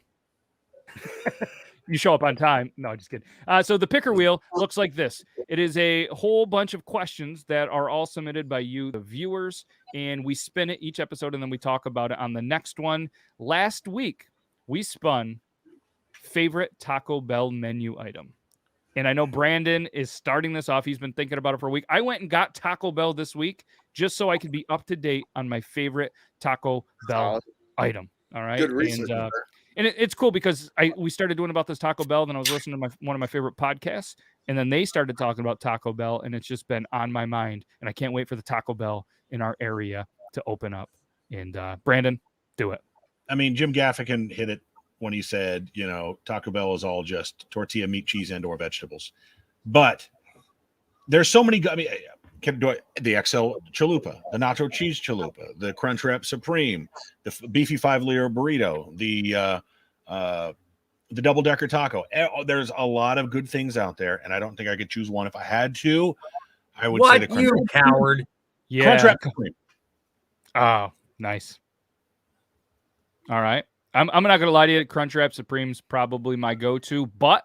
You show up on time. No, just kidding. So the picker wheel looks like this. It is a whole bunch of questions that are all submitted by you, the viewers, and we spin it each episode, and then we talk about it on the next one. Last week, we spun favorite Taco Bell menu item. And I know Brandon is starting this off. He's been thinking about it for a week. I went and got Taco Bell this week just so I could be up to date on my favorite Taco Bell item. All right. Good research. And it's cool because we started doing about this Taco Bell, then I was listening to one of my favorite podcasts, and then they started talking about Taco Bell, and it's just been on my mind, and I can't wait for the Taco Bell in our area to open up. And Brandon, do it. I mean, Jim Gaffigan hit it when he said, Taco Bell is all just tortilla, meat, cheese, and or vegetables. But there's so many. I mean, the XL Chalupa, the Nacho Cheese Chalupa, the Crunchwrap Supreme, the Beefy 5-liter burrito, the Double Decker Taco. There's a lot of good things out there, and I don't think I could choose one. If I had to, I would say the Crunchwrap. You coward. Yeah. Crunchwrap Supreme. Oh, nice. All right. I'm not going to lie to you. Crunchwrap Supreme's probably my go-to, but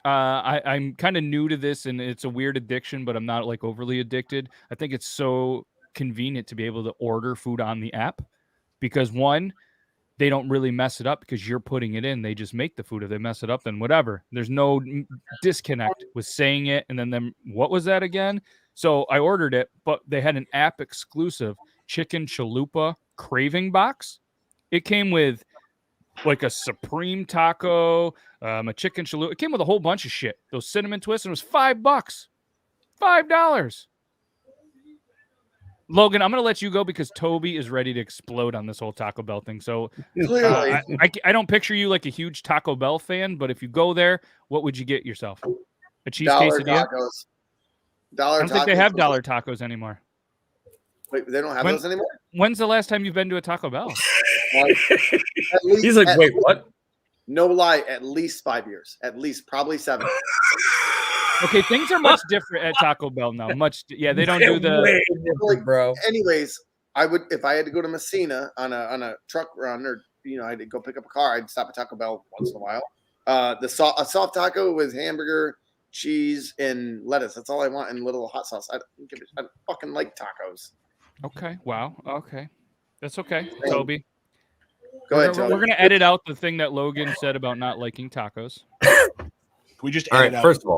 I'm kind of new to this, and it's a weird addiction, but I'm not like overly addicted. I think it's so convenient to be able to order food on the app because one, they don't really mess it up because you're putting it in. They just make the food. If they mess it up, then whatever. There's no disconnect with saying it. And then what was that again? So I ordered it, but they had an app exclusive chicken chalupa craving box. It came with like a supreme taco, a chicken chalupa. It came with a whole bunch of shit. Those cinnamon twists, and it was $5. $5. Logan, I'm going to let you go because Toby is ready to explode on this whole Taco Bell thing. So I don't picture you like a huge Taco Bell fan, but if you go there, what would you get yourself? A cheese quesadilla? Tacos. I don't think they have dollar tacos anymore. Wait, they don't have those anymore? When's the last time you've been to a Taco Bell? He's like, wait, what? No lie, at least 5 years. At least, probably 7. Okay, things are much different at Taco Bell now. They don't do the bro. Anyways, I would if I had to go to Messina on a truck run, or I had to go pick up a car, I'd stop at Taco Bell once in a while. A soft taco with hamburger, cheese, and lettuce. That's all I want, and little hot sauce. I fucking like tacos. Okay. Wow. Okay. That's okay, Toby. Go ahead, Toby. We're gonna edit out the thing that Logan said about not liking tacos. We just all right. First of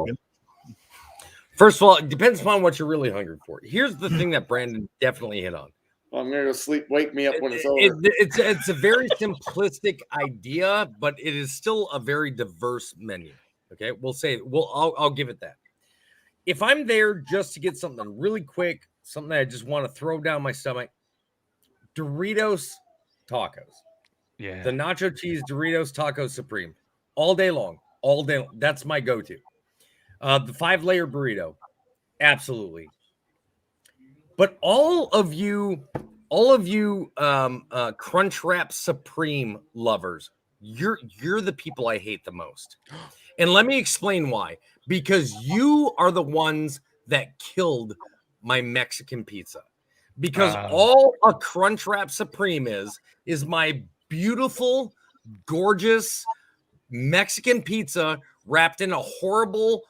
all, it depends upon what you're really hungry for. Here's the thing that Brandon definitely hit on: Well, I'm gonna go sleep. Wake me up when it's over. It's a very simplistic idea, but it is still a very diverse menu. Okay, I'll give it that. If I'm there just to get something really quick, something that I just want to throw down my stomach, Doritos tacos. Yeah. The nacho cheese Doritos Taco Supreme. All day long. All day long. That's my go-to. The 5-layer burrito. Absolutely. But all of you Crunchwrap Supreme lovers, you're the people I hate the most. And let me explain why. Because you are the ones that killed my Mexican pizza. Because all a Crunchwrap Supreme is my beautiful, gorgeous Mexican pizza wrapped in a horrible,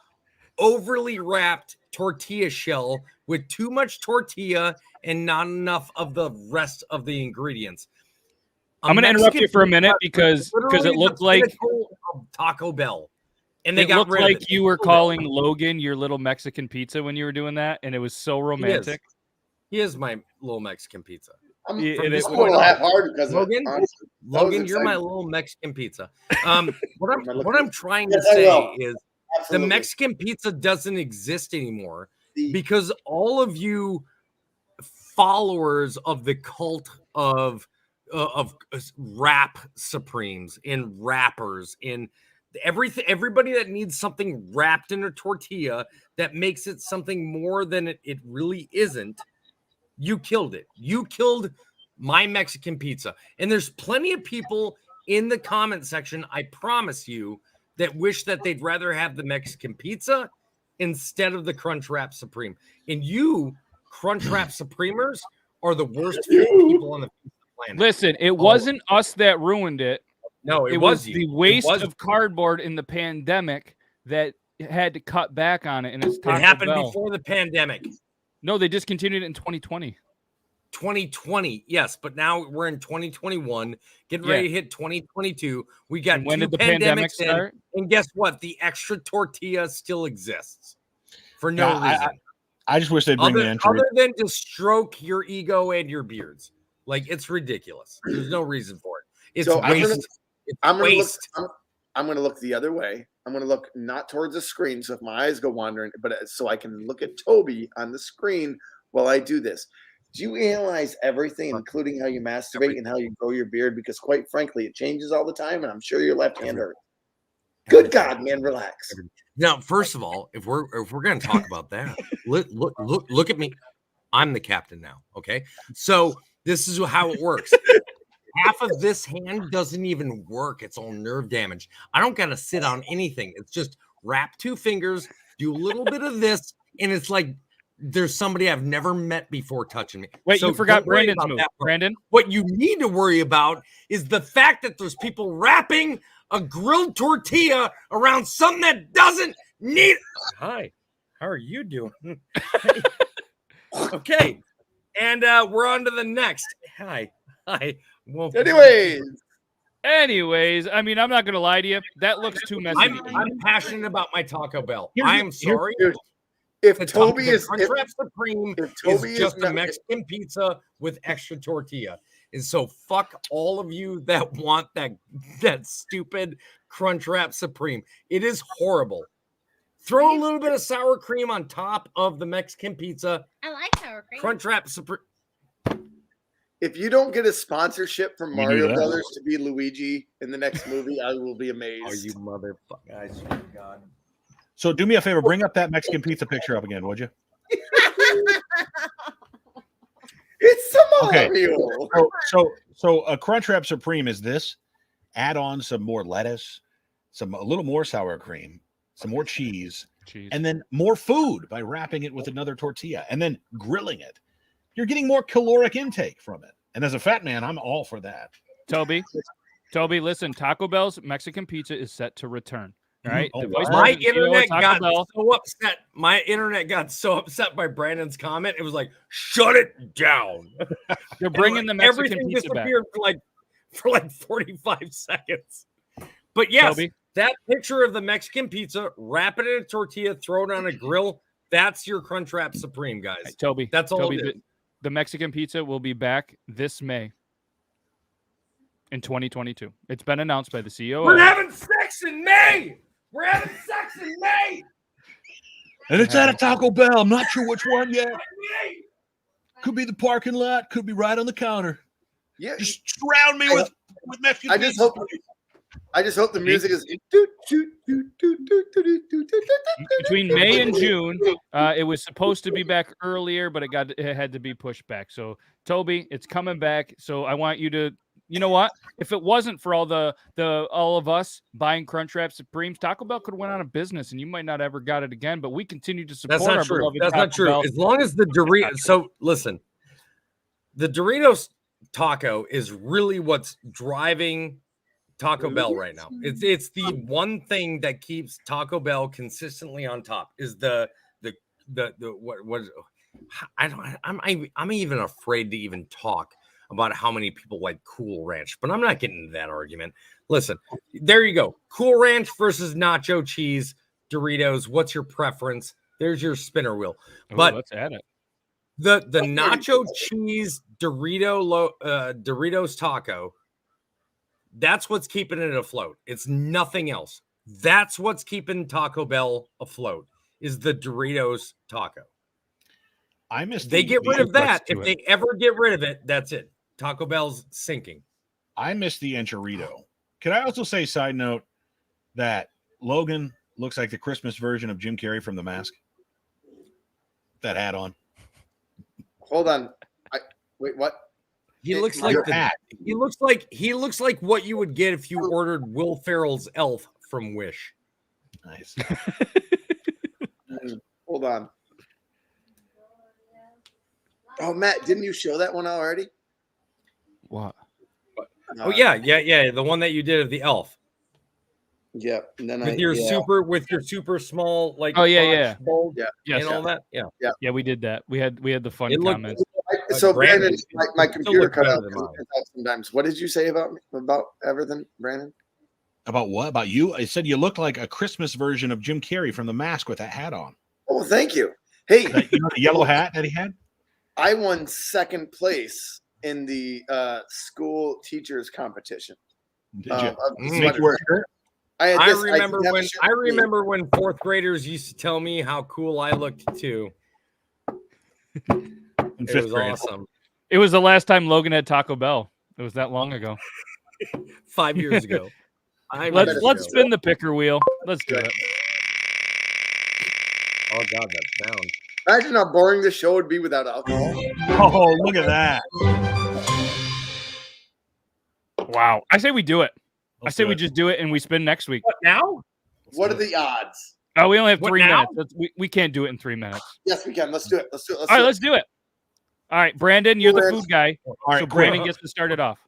overly wrapped tortilla shell with too much tortilla and not enough of the rest of the ingredients. I'm going to interrupt you for a minute because it looked like Taco Bell. And it looked like you were calling Logan your little Mexican pizza when you were doing that, and it was so romantic. He is my little Mexican pizza. I'm going to laugh hard because Logan, you're my little Mexican pizza. What I'm trying to say is the Mexican pizza doesn't exist anymore because all of you followers of the cult of wrap supremes and wrappers and everybody that needs something wrapped in a tortilla that makes it something more than it really isn't. You killed it. You killed my Mexican pizza. And there's plenty of people in the comment section, I promise you, that wish that they'd rather have the Mexican pizza instead of the Crunchwrap Supreme. And you, Crunchwrap Supremers, are the worst people on the planet. Listen, it wasn't us that ruined it. No, it was the waste of cardboard in the pandemic that had to cut back on it. And it happened before the pandemic. No, they discontinued it in 2020. 2020, yes, but now we're in 2021, getting ready to hit 2022. We got when did the pandemics pandemic start? And guess what? The extra tortilla still exists for no reason. I just wish they'd bring the entry. Other than to stroke your ego and your beards. Like, it's ridiculous. There's no reason for it. It's waste. I'm going to look the other way. I'm going to look not towards the screen, so if my eyes go wandering, but so I can look at Toby on the screen while I do this. Do you analyze everything, including how you masturbate and how you grow your beard? Because quite frankly, it changes all the time, and I'm sure your left hand hurts. Good God, man, relax. Now, first of all, if we're going to talk about that, look at me. I'm the captain now. Okay, so this is how it works. Half of this hand doesn't even work. It's all nerve damage. I don't got to sit on anything. It's just wrap 2 fingers, do a little bit of this, and it's like there's somebody I've never met before touching me. Wait, so you forgot Brandon's move. Brandon? What you need to worry about is the fact that there's people wrapping a grilled tortilla around something that doesn't need. Hi, how are you doing? Okay, and we're on to the next. Hi. Well, anyways, I mean, I'm not gonna lie to you. That looks too messy. I'm passionate about my Taco Bell. I am sorry. If Toby is Crunchwrap Supreme is just a Mexican pizza with extra tortilla. And so fuck all of you that want that stupid Crunchwrap Supreme. It is horrible. Throw a little bit of sour cream on top of the Mexican pizza. I like sour cream. Crunchwrap Supreme. If you don't get a sponsorship from Mario Brothers to be Luigi in the next movie, I will be amazed. Oh, you motherfucker. I swear to God. So do me a favor, bring up that Mexican pizza picture up again, would you? It's some Mario. So a Crunchwrap Supreme is this. Add on some more lettuce, a little more sour cream, some more cheese, and then more food by wrapping it with another tortilla and then grilling it. You're getting more caloric intake from it. And as a fat man, I'm all for that. Toby, listen, Taco Bell's Mexican pizza is set to return. All right. My internet got so upset. My internet got so upset by Brandon's comment. It was like, shut it down. You're bringing the Mexican pizza back. For like 45 seconds. But yes, Toby, that picture of the Mexican pizza, wrap it in a tortilla, throw it on a grill. That's your Crunchwrap Supreme, guys. Hey, Toby, that's all it is. the Mexican pizza will be back this May in 2022. It's been announced by the CEO. We're having sex in May. We're having sex in May. And it's at a Taco Bell. I'm not sure which one yet. Could be the parking lot. Could be right on the counter. Yeah, just surround me with Mexican pizza. I just hope the music is between May and June. It was supposed to be back earlier, but it had to be pushed back. So Toby, it's coming back. So I want you to, you know what? If it wasn't for all of us buying Crunchwrap Supremes, Taco Bell could have went out of business, and you might not ever got it again. But we continue to support. That's not true. That's not true. As long as the Doritos. So listen, the Doritos taco is really what's driving Taco Bell right now. It's the one thing that keeps Taco Bell consistently on top. Is the what I'm even afraid to even talk about how many people like Cool Ranch, but I'm not getting into that argument. Listen, there you go. Cool Ranch versus nacho cheese Doritos. What's your preference? There's your spinner wheel. But let's add it. The nacho cheese Doritos taco. That's what's keeping it afloat. It's nothing else. That's what's keeping Taco Bell afloat is the Doritos taco. I miss. They get rid of that. If they ever get rid of it, that's it. Taco Bell's sinking. I miss the enchilado. Can I also say, side note, that Logan looks like the Christmas version of Jim Carrey from The Mask? That hat on. Hold on. Wait, what? He looks like he looks like what you would get if you ordered Will Ferrell's Elf from Wish. Nice. Hold on. Oh, Matt, didn't you show that one already? What? Oh yeah, the one that you did of the Elf. Yeah, and then with your super small bulb, and all that. Yeah, we did that. We had the fun comments. So Brandon, my computer cut out sometimes. What did you say about everything, Brandon? About what? About you? I said you look like a Christmas version of Jim Carrey from The Mask with that hat on. Oh, thank you. Hey, the yellow hat that he had. I won second place in the school teachers competition. Did you make you wear a shirt? I remember when fourth graders used to tell me how cool I looked too. It was awesome. It was the last time Logan had Taco Bell. It was that long ago. 5 years ago. Let's spin the picker wheel. Let's do it. Oh God, that sound. Imagine how boring the show would be without alcohol. Oh, look at that. Wow. I say we do it. I say we just do it and we spin next week. What now? What are the odds? Oh, we only have 3 minutes. We can't do it in 3 minutes. Yes, we can. Let's do it. Let's do it. All right, let's do it. All right, Brandon, you're the food guy. All right, so Brandon gets to start it off.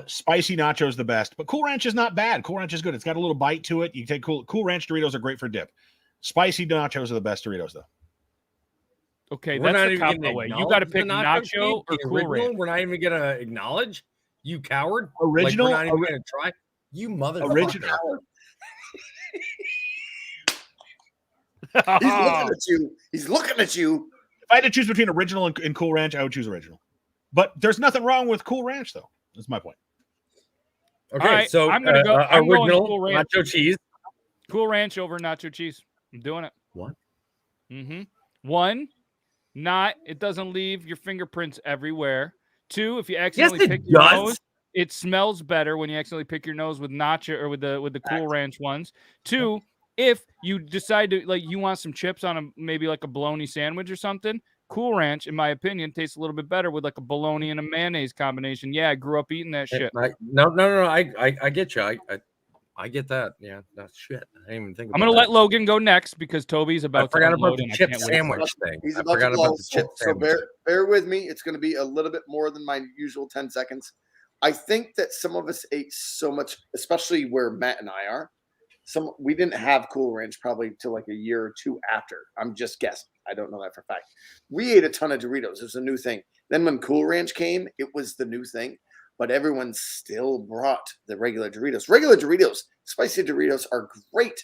Spicy nachos the best, but Cool Ranch is not bad. Cool Ranch is good. It's got a little bite to it. You can take Cool Ranch Doritos are great for dip. Spicy nachos are the best Doritos, though. Okay, that's the cop way. You got to pick nacho or Cool Ranch. We're not even going to acknowledge, you coward. Original? Like we're not even going to try. You motherfucker. Original. He's looking at you. If I had to choose between original and Cool Ranch, I would choose original. But there's nothing wrong with Cool Ranch, though. That's my point. Okay, right, so I'm going to go original Cool Ranch. nacho cheese. Cool Ranch over nacho cheese. I'm doing it. What? Mm-hmm. 1, it doesn't leave your fingerprints everywhere. 2, if you accidentally pick your nose, it smells better when you accidentally pick your nose with nacho or with the Cool Ranch ones. 2, if you decide to you want some chips on maybe like a bologna sandwich or something, Cool Ranch, in my opinion, tastes a little bit better with like a bologna and a mayonnaise combination. Yeah, I grew up eating that shit. No. I get you. I get that. Yeah, that's shit. I didn't even think about I'm going to let Logan go next because Toby's about to about the chip sandwich thing. I forgot about the chip sandwich. So bear with me. It's going to be a little bit more than my usual 10 seconds. I think that some of us ate so much, especially where Matt and I are. We didn't have Cool Ranch probably till like a year or 2 after. I'm just guessing. I don't know that for a fact. We ate a ton of Doritos. It was a new thing. Then when Cool Ranch came, it was the new thing. But everyone still brought the regular Doritos. Regular Doritos, spicy Doritos are great.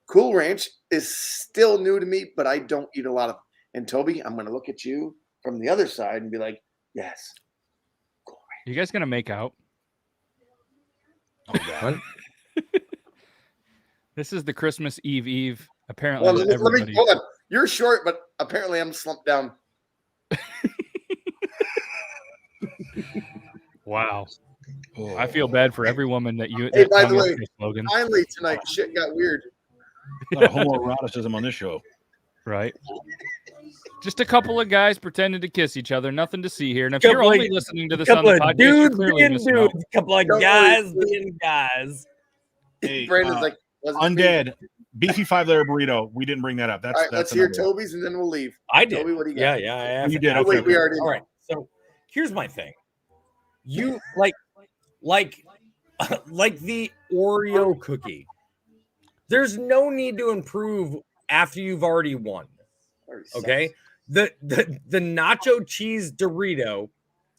Cool Ranch is still new to me, but I don't eat a lot of them. And Toby, I'm going to look at you from the other side and be like, yes. You guys gonna make out? Oh God. This is the Christmas Eve. Apparently, Well, let me everybody. hold on. You're short, but apparently I'm slumped down. Wow. I feel bad for every woman that you. Hey, that by the tongue way, is kissed, Logan. finally tonight, shit got weird. A lot of homoeroticism on this show. Right. Just a couple of guys pretending to kiss each other. Nothing to see here. And if you're only listening to this on the podcast, you're clearly missing out. Couple of guys being guys. Hey, Brandon's like, wasn't Undead, beefy 5-layer burrito. We didn't bring that up. That's all right, that's let's hear another- Toby's and then we'll leave. I did. Toby, what do you got? Yeah. You did. Oh, Okay. wait, we already. All right. So here's my thing. You like the Oreo cookie. There's no need to improve after you've already won. Already Okay. sucks. The nacho cheese Dorito,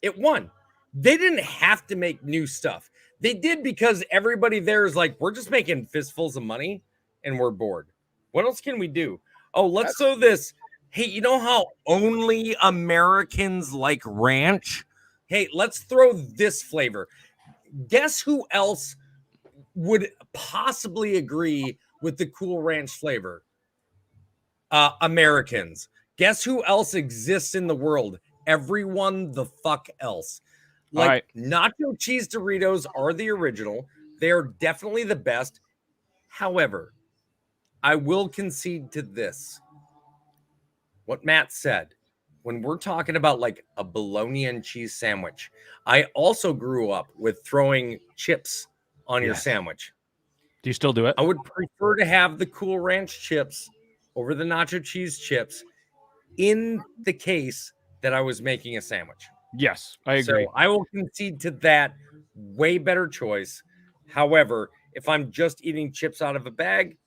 it won. They didn't have to make new stuff. They did because everybody there is like, we're just making fistfuls of money and we're bored. What else can we do? Oh, let's throw this. Hey, you know how only Americans like ranch? Hey, let's throw this flavor. Guess who else would possibly agree with the Cool Ranch flavor? Americans. Guess who else exists in the world? Everyone the fuck else. Like, right. Nacho cheese Doritos are the original. They are definitely the best. However, I will concede to this. What Matt said, when we're talking about like a bologna and cheese sandwich, I also grew up with throwing chips on your sandwich. Do you still do it? I would prefer to have the Cool Ranch chips over the nacho cheese chips in the case that I was making a sandwich. Yes, I agree. So I will concede to that. Way better choice. However, if I'm just eating chips out of a bag,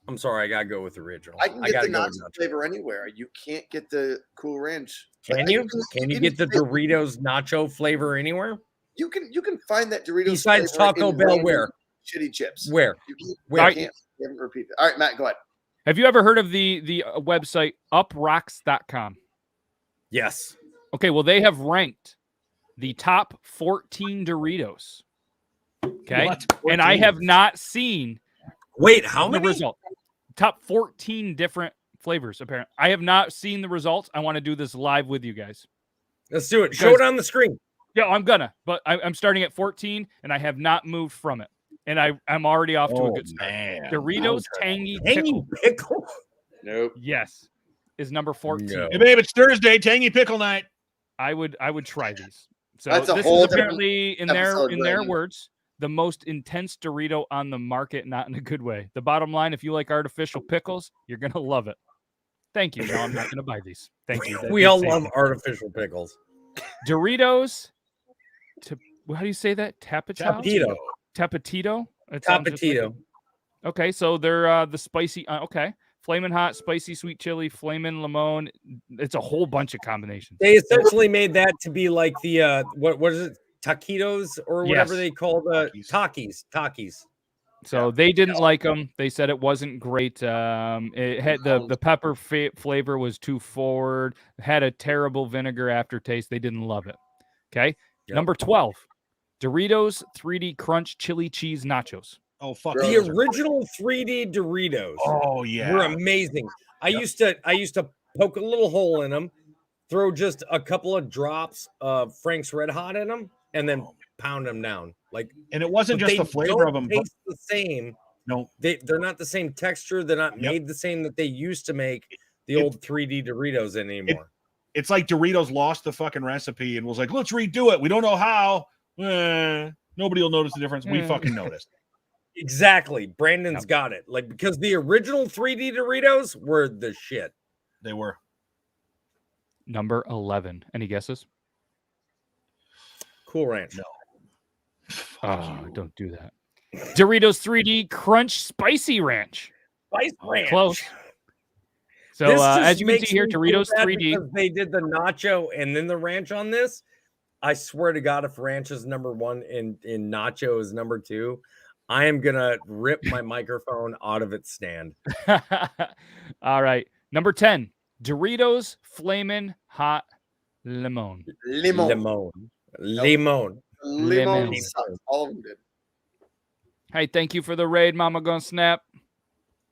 I'm sorry, I gotta go with the original. I can get the gotta nacho flavor anywhere. You can't get the Cool Ranch. Can you? Can you get the Doritos nacho flavor anywhere? You can find that Doritos. Besides flavor Taco in Bell, random where? Shitty chips. Where? Where? You haven't repeated. All right, Matt, go ahead. Have you ever heard of the website uprocks.com? Yes. Okay, well, they have ranked the top 14 Doritos. Okay. What? And I have not seen how the many result. Top 14 different flavors, apparently. I have not seen the results. I want to do this live with you guys. Let's do it. Show it on the screen. Yeah, I'm gonna, but I'm starting at 14 and I have not moved from it. And I'm already off to a good start. Man. Doritos Tangy Pickle. Nope. Yes, is number 14. No. Hey, babe, it's Thursday, Tangy Pickle Night. I would try these. So That's a this whole is apparently in episode, their Brandon. words the most intense Dorito on the market, not in a good way. The bottom line, if you like artificial pickles, you're gonna love it. Thank you. No, I'm not gonna buy these. Thank you. We all love artificial pickles. Doritos. How do you say that? Tapatio. Tapatito. It sounds just like- Tapatio. Okay, so they're the spicy. Okay, flaming hot, spicy, sweet chili, flaming lemon. It's a whole bunch of combinations. They essentially made that to be like the what is it? Taquitos or whatever Yes. they call the Takis. So they didn't like them. They said it wasn't great. It had the pepper flavor was too forward. Had a terrible vinegar aftertaste. They didn't love it. Okay, number 12, Doritos 3D Crunch Chili Cheese Nachos. Oh fuck! The original 3D Doritos. Oh yeah, were amazing. I used to poke a little hole in them, throw just a couple of drops of Frank's Red Hot in them, and then pound them down. Like, and it wasn't just they the flavor don't of them. taste the same. No, they're not the same texture. They're not made the same that they used to make the old 3D Doritos anymore. It's like Doritos lost the fucking recipe and was like, let's redo it. We don't know how. Nobody will notice the difference. We fucking noticed. Exactly. Brandon's got it. Like, because the original 3D Doritos were the shit. They were. Number 11. Any guesses? Cool Ranch. No. Oh, don't do that. Doritos 3D Crunch Spicy Ranch. Spice Ranch. Close. So as you can see here, Doritos 3D. They did the nacho and then the ranch on this. I swear to God, if ranch is number one and nacho is number two, I am gonna rip my microphone out of its stand. All right. Number 10, Doritos Flamin' Hot Limon. Limon Lemon. sucks. All of them did. Hey, thank you for the raid, Mama Gun Snap.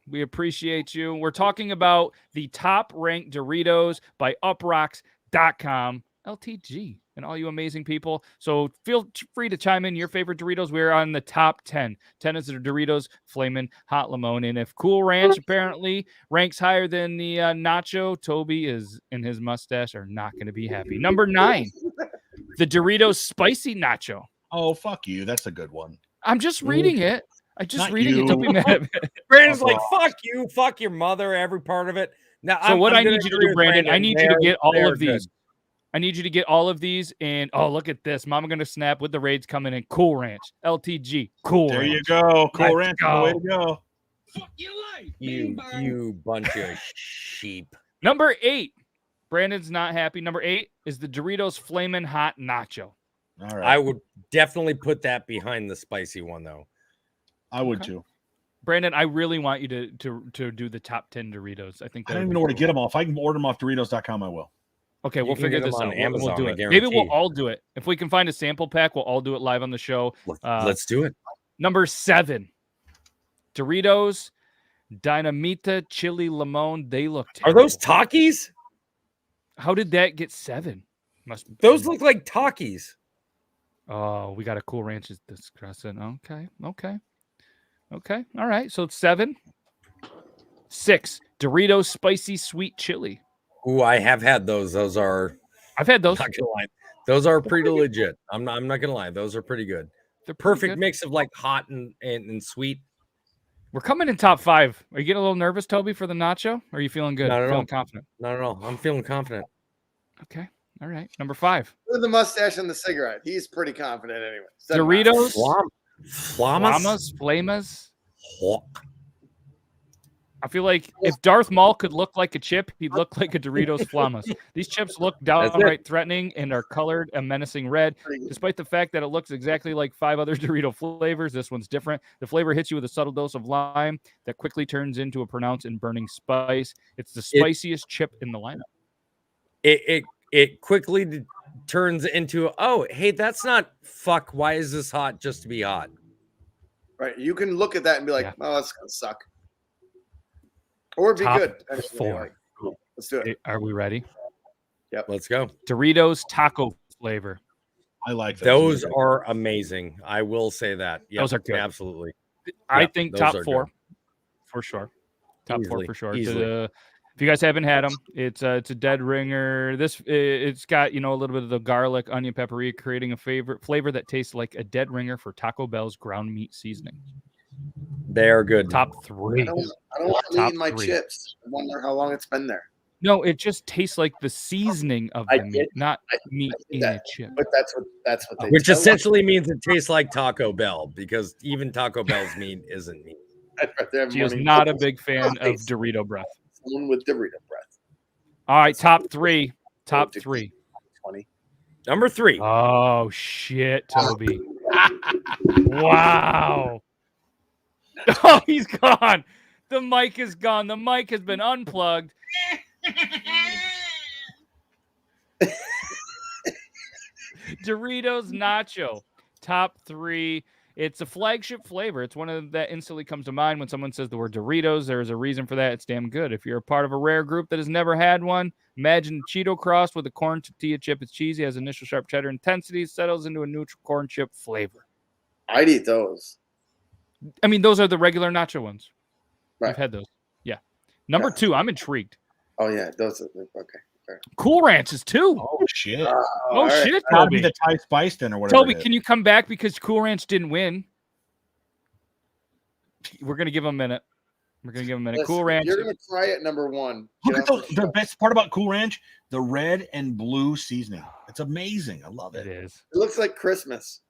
We appreciate you. We're talking about the top ranked Doritos by uprocks.com. LTG and all you amazing people. So feel free to chime in your favorite Doritos. We're on the top 10. 10 is the Doritos Flamin' Hot Limon. And if Cool Ranch apparently ranks higher than the Nacho, Toby is and his mustache are not going to be happy. Number 9, the Doritos Spicy Nacho. Oh, fuck you. That's a good one. I'm just reading it. I'm just reading it. Don't be mad. Brandon's like, fuck you, fuck your mother, every part of it. Now, so what I need you to do, Brandon, I need you to get all of these. Good. I need you to get all of these, and look at this. Mama Gonna Snap with the raids coming in. Cool Ranch, LTG, Cool There Ranch. you go. Cool Let's Ranch. go. Way to go. You bunch of sheep. Number 8. Brandon's not happy. Number 8 is the Doritos Flamin' Hot Nacho. All right. I would definitely put that behind the spicy one, though. I would too. Brandon, I really want you to do the top 10 Doritos. I think I don't even know where to get them all. If I can order them off Doritos.com, I will. Okay, You we'll can figure get them this on out. Amazon, We'll do I it. Maybe we'll guarantee. all do it. If we can find a sample pack, we'll all do it live on the show. Let's do it. Number 7, Doritos Dinamita Chili Limon. They look terrible. Are those Takis? How did that get 7? Those look like Takis. Oh, we got a Cool Ranch discussing. Okay. All right. So it's 7. 6, Doritos Spicy Sweet Chili. Ooh, I have had those. Those are. I've had those. Not gonna lie. Those are pretty legit. I'm not gonna lie. Those are pretty good. They're pretty Perfect good. mix of like hot and sweet. We're coming in top 5. Are you getting a little nervous, Toby, for the nacho? Or are you feeling good? Not at Feeling all. confident? No. I'm feeling confident. Okay. All right. Number 5. With the mustache and the cigarette, he's pretty confident anyway. Doritos Flamas. Flamas. I feel like if Darth Maul could look like a chip, he'd look like a Doritos Flamas. These chips look downright threatening and are colored a menacing red. Despite the fact that it looks exactly like 5 other Dorito flavors, this one's different. The flavor hits you with a subtle dose of lime that quickly turns into a pronounced and burning spice. It's the spiciest chip in the lineup. It quickly turns into, oh, hey, that's not fuck. Why is this hot just to be hot? Right. You can look at that and be like, oh, that's going to suck. Or be Top good. 4. Cool. Let's do it. Are we ready? Yep. Let's go. Doritos taco flavor. I like those. Are amazing. I will say that. Yep, those are good. Absolutely. I think those top are 4 good. for sure. Top 4 for sure. Easily. If you guys haven't had them, it's a dead ringer. It's got a little bit of the garlic, onion, paprika, creating a flavor that tastes like a dead ringer for Taco Bell's ground meat seasoning. They are good. Top 3. I don't want to eat my chips. I wonder how long it's been there. No, it just tastes like the seasoning of the meat, not meat in a chip. But that's what they Which tell essentially means it tastes like Taco Bell, because even Taco Bell's meat isn't meat. Gio's not a big fan of Dorito breath. Someone with Dorito breath. All right, top 3. Top 3. 20. Number 3. Oh shit, Toby! Wow. Oh, he's gone. The mic is gone. The mic has been unplugged. Doritos Nacho, top 3. It's a flagship flavor. It's one of that instantly comes to mind when someone says the word Doritos. There is a reason for that. It's damn good. If you're a part of a rare group that has never had one, imagine Cheeto crossed with a corn tortilla chip. It's cheesy, has initial sharp cheddar intensity, settles into a neutral corn chip flavor. I'd eat those. I mean, those are the regular nacho ones. Right. I've had those. Yeah. Number 2, I'm intrigued. Oh, yeah. Those are okay. Fair. Cool Ranches, too. Oh, shit. Oh, shit, Right. Gotta be Toby. the Thai spice then or whatever. Toby, can you come back because Cool Ranch didn't win? We're going to give him a minute. Listen, Cool Ranch. You're going to try it number 1. Look at the best part about Cool Ranch, the red and blue seasoning. It's amazing. I love it. It is. It looks like Christmas.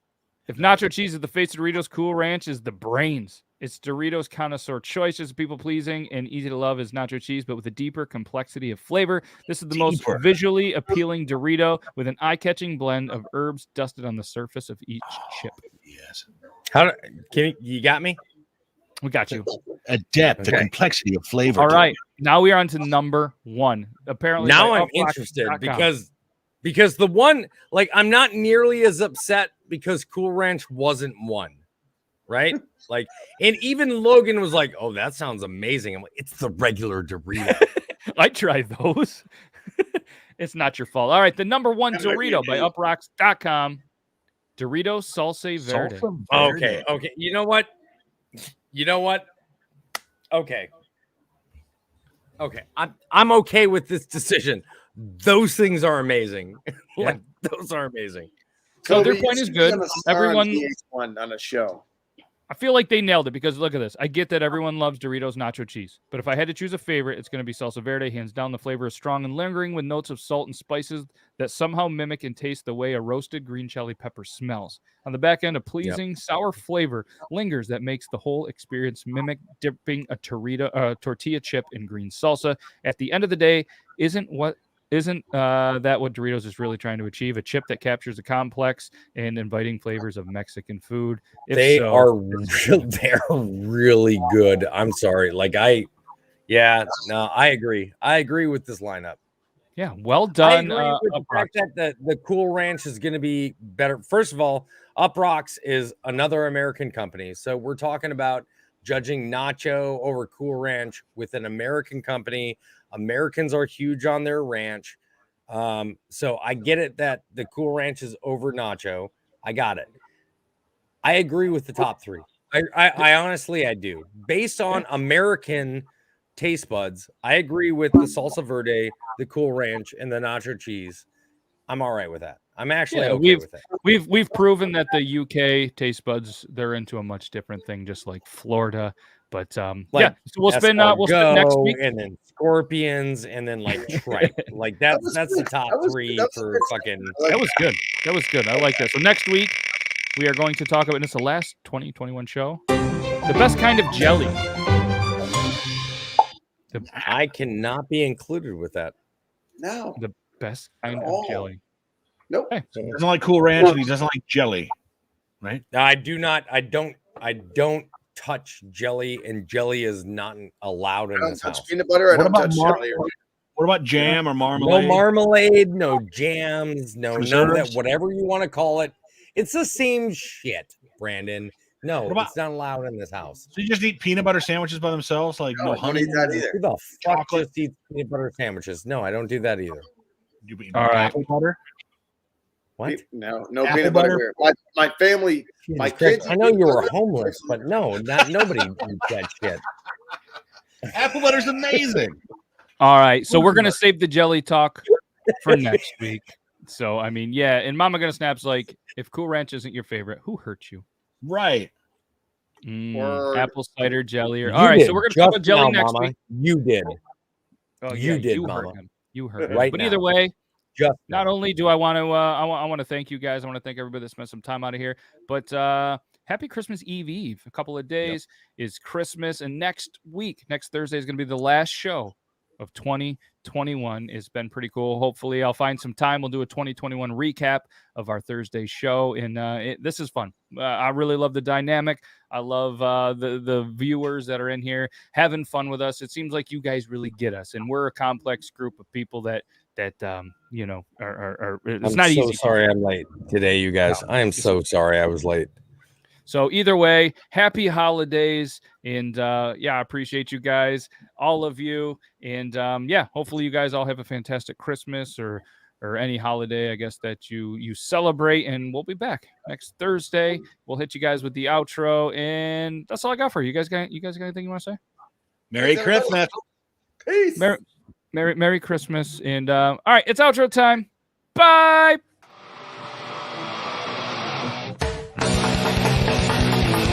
If nacho cheese is the face of Doritos, Cool Ranch is the brains. It's Doritos connoisseur choice, just people pleasing and easy to love as nacho cheese, but with a deeper complexity of flavor. This is the most visually appealing Dorito with an eye-catching blend of herbs dusted on the surface of each chip. Yes. You got me? We got you. A depth, the complexity of flavor. All right. Now we are on to number 1. Apparently, now by I'm interested uprocks.com. Because the one, like, I'm not nearly as upset because Cool Ranch wasn't one, right? Like, and even Logan was like, "Oh, that sounds amazing." I'm like, "It's the regular Dorito." I tried those. It's not your fault. All right, the number one Dorito by uprocks.com. Doritos Salsa Verde. Okay. You know what? Okay. I'm okay with this decision. Those things are amazing. Like, those are amazing. So their point is good. Everyone one on a show. I feel like they nailed it because look at this. I get that everyone loves Doritos nacho cheese, but if I had to choose a favorite, it's going to be salsa verde. Hands down, the flavor is strong and lingering with notes of salt and spices that somehow mimic and taste the way a roasted green chili pepper smells. On the back end, a pleasing sour flavor lingers that makes the whole experience mimic dipping a tortilla chip in green salsa. At the end of the day, isn't that what Doritos is really trying to achieve? A chip that captures the complex and inviting flavors of Mexican food. They're really good. I'm sorry. I agree. I agree with this lineup. Yeah, well done. I agree with the fact that the Cool Ranch is going to be better. First of all, Uprocks is another American company. So we're talking about judging Nacho over Cool Ranch with an American company. Americans are huge on their ranch. So I get it that the Cool Ranch is over Nacho. I got it. I agree with the top three. I honestly, I do. Based on American taste buds, I agree with the salsa verde, the Cool Ranch, and the nacho cheese. I'm all right with that. I'm actually okay with that. We've proven that the UK taste buds, they're into a much different thing, just like Florida. But so we'll spin next week, and then scorpions, and then tripe. That's the top three for fucking. That was good. That was good. I like that. So next week we are going to talk about, and it's the last 2021 show, the best kind of jelly. I cannot be included with that. No, the best kind of jelly. Nope. Hey, he doesn't like Cool Ranch and he doesn't like jelly, right? I do not. I don't touch jelly, and jelly is not allowed in this house. Peanut butter. I don't touch jelly. What about jam or marmalade? No marmalade, no jams, none of that. Whatever you want to call it, it's the same shit, Brandon. No, it's not allowed in this house. So you just eat peanut butter sandwiches by themselves, like no honey? Don't eat that either. Who the fuck just eats peanut butter sandwiches? No, I don't do that either. You eat apple butter? What? No peanut butter. My family, my kids. I know you were homeless, but no, nobody eats that shit. Apple butter's amazing. All right, so we're gonna save the jelly talk for next week. So I mean, yeah, and Mama Gonna Snap's like, if Cool Ranch isn't your favorite, who hurt you? Right. Apple cider jelly. All right, so we're gonna talk about jelly next week. You did. Oh, you did, you Mama. hurt him. You hurt him. Right But now. either way, not now. only do I want to, I want to thank you guys. I want to thank everybody that spent some time out of here. But happy Christmas Eve. A couple of days is Christmas, and next Thursday is going to be the last show of 2021. It's been pretty cool. Hopefully I'll find some time. We'll do a 2021 recap of our Thursday show. And this is fun. I really love the dynamic. I love the viewers that are in here having fun with us. It seems like you guys really get us, and we're a complex group of people that you know are it's not easy. I'm so sorry I'm late today, you guys. I am so sorry I was late. So either way, happy holidays, and I appreciate you guys, all of you, and hopefully you guys all have a fantastic Christmas or any holiday, I guess, that you celebrate, and we'll be back next Thursday. We'll hit you guys with the outro, and that's all I got for you. You guys got anything you want to say? Merry Christmas. Peace. Merry Christmas, and all right, it's outro time. Bye.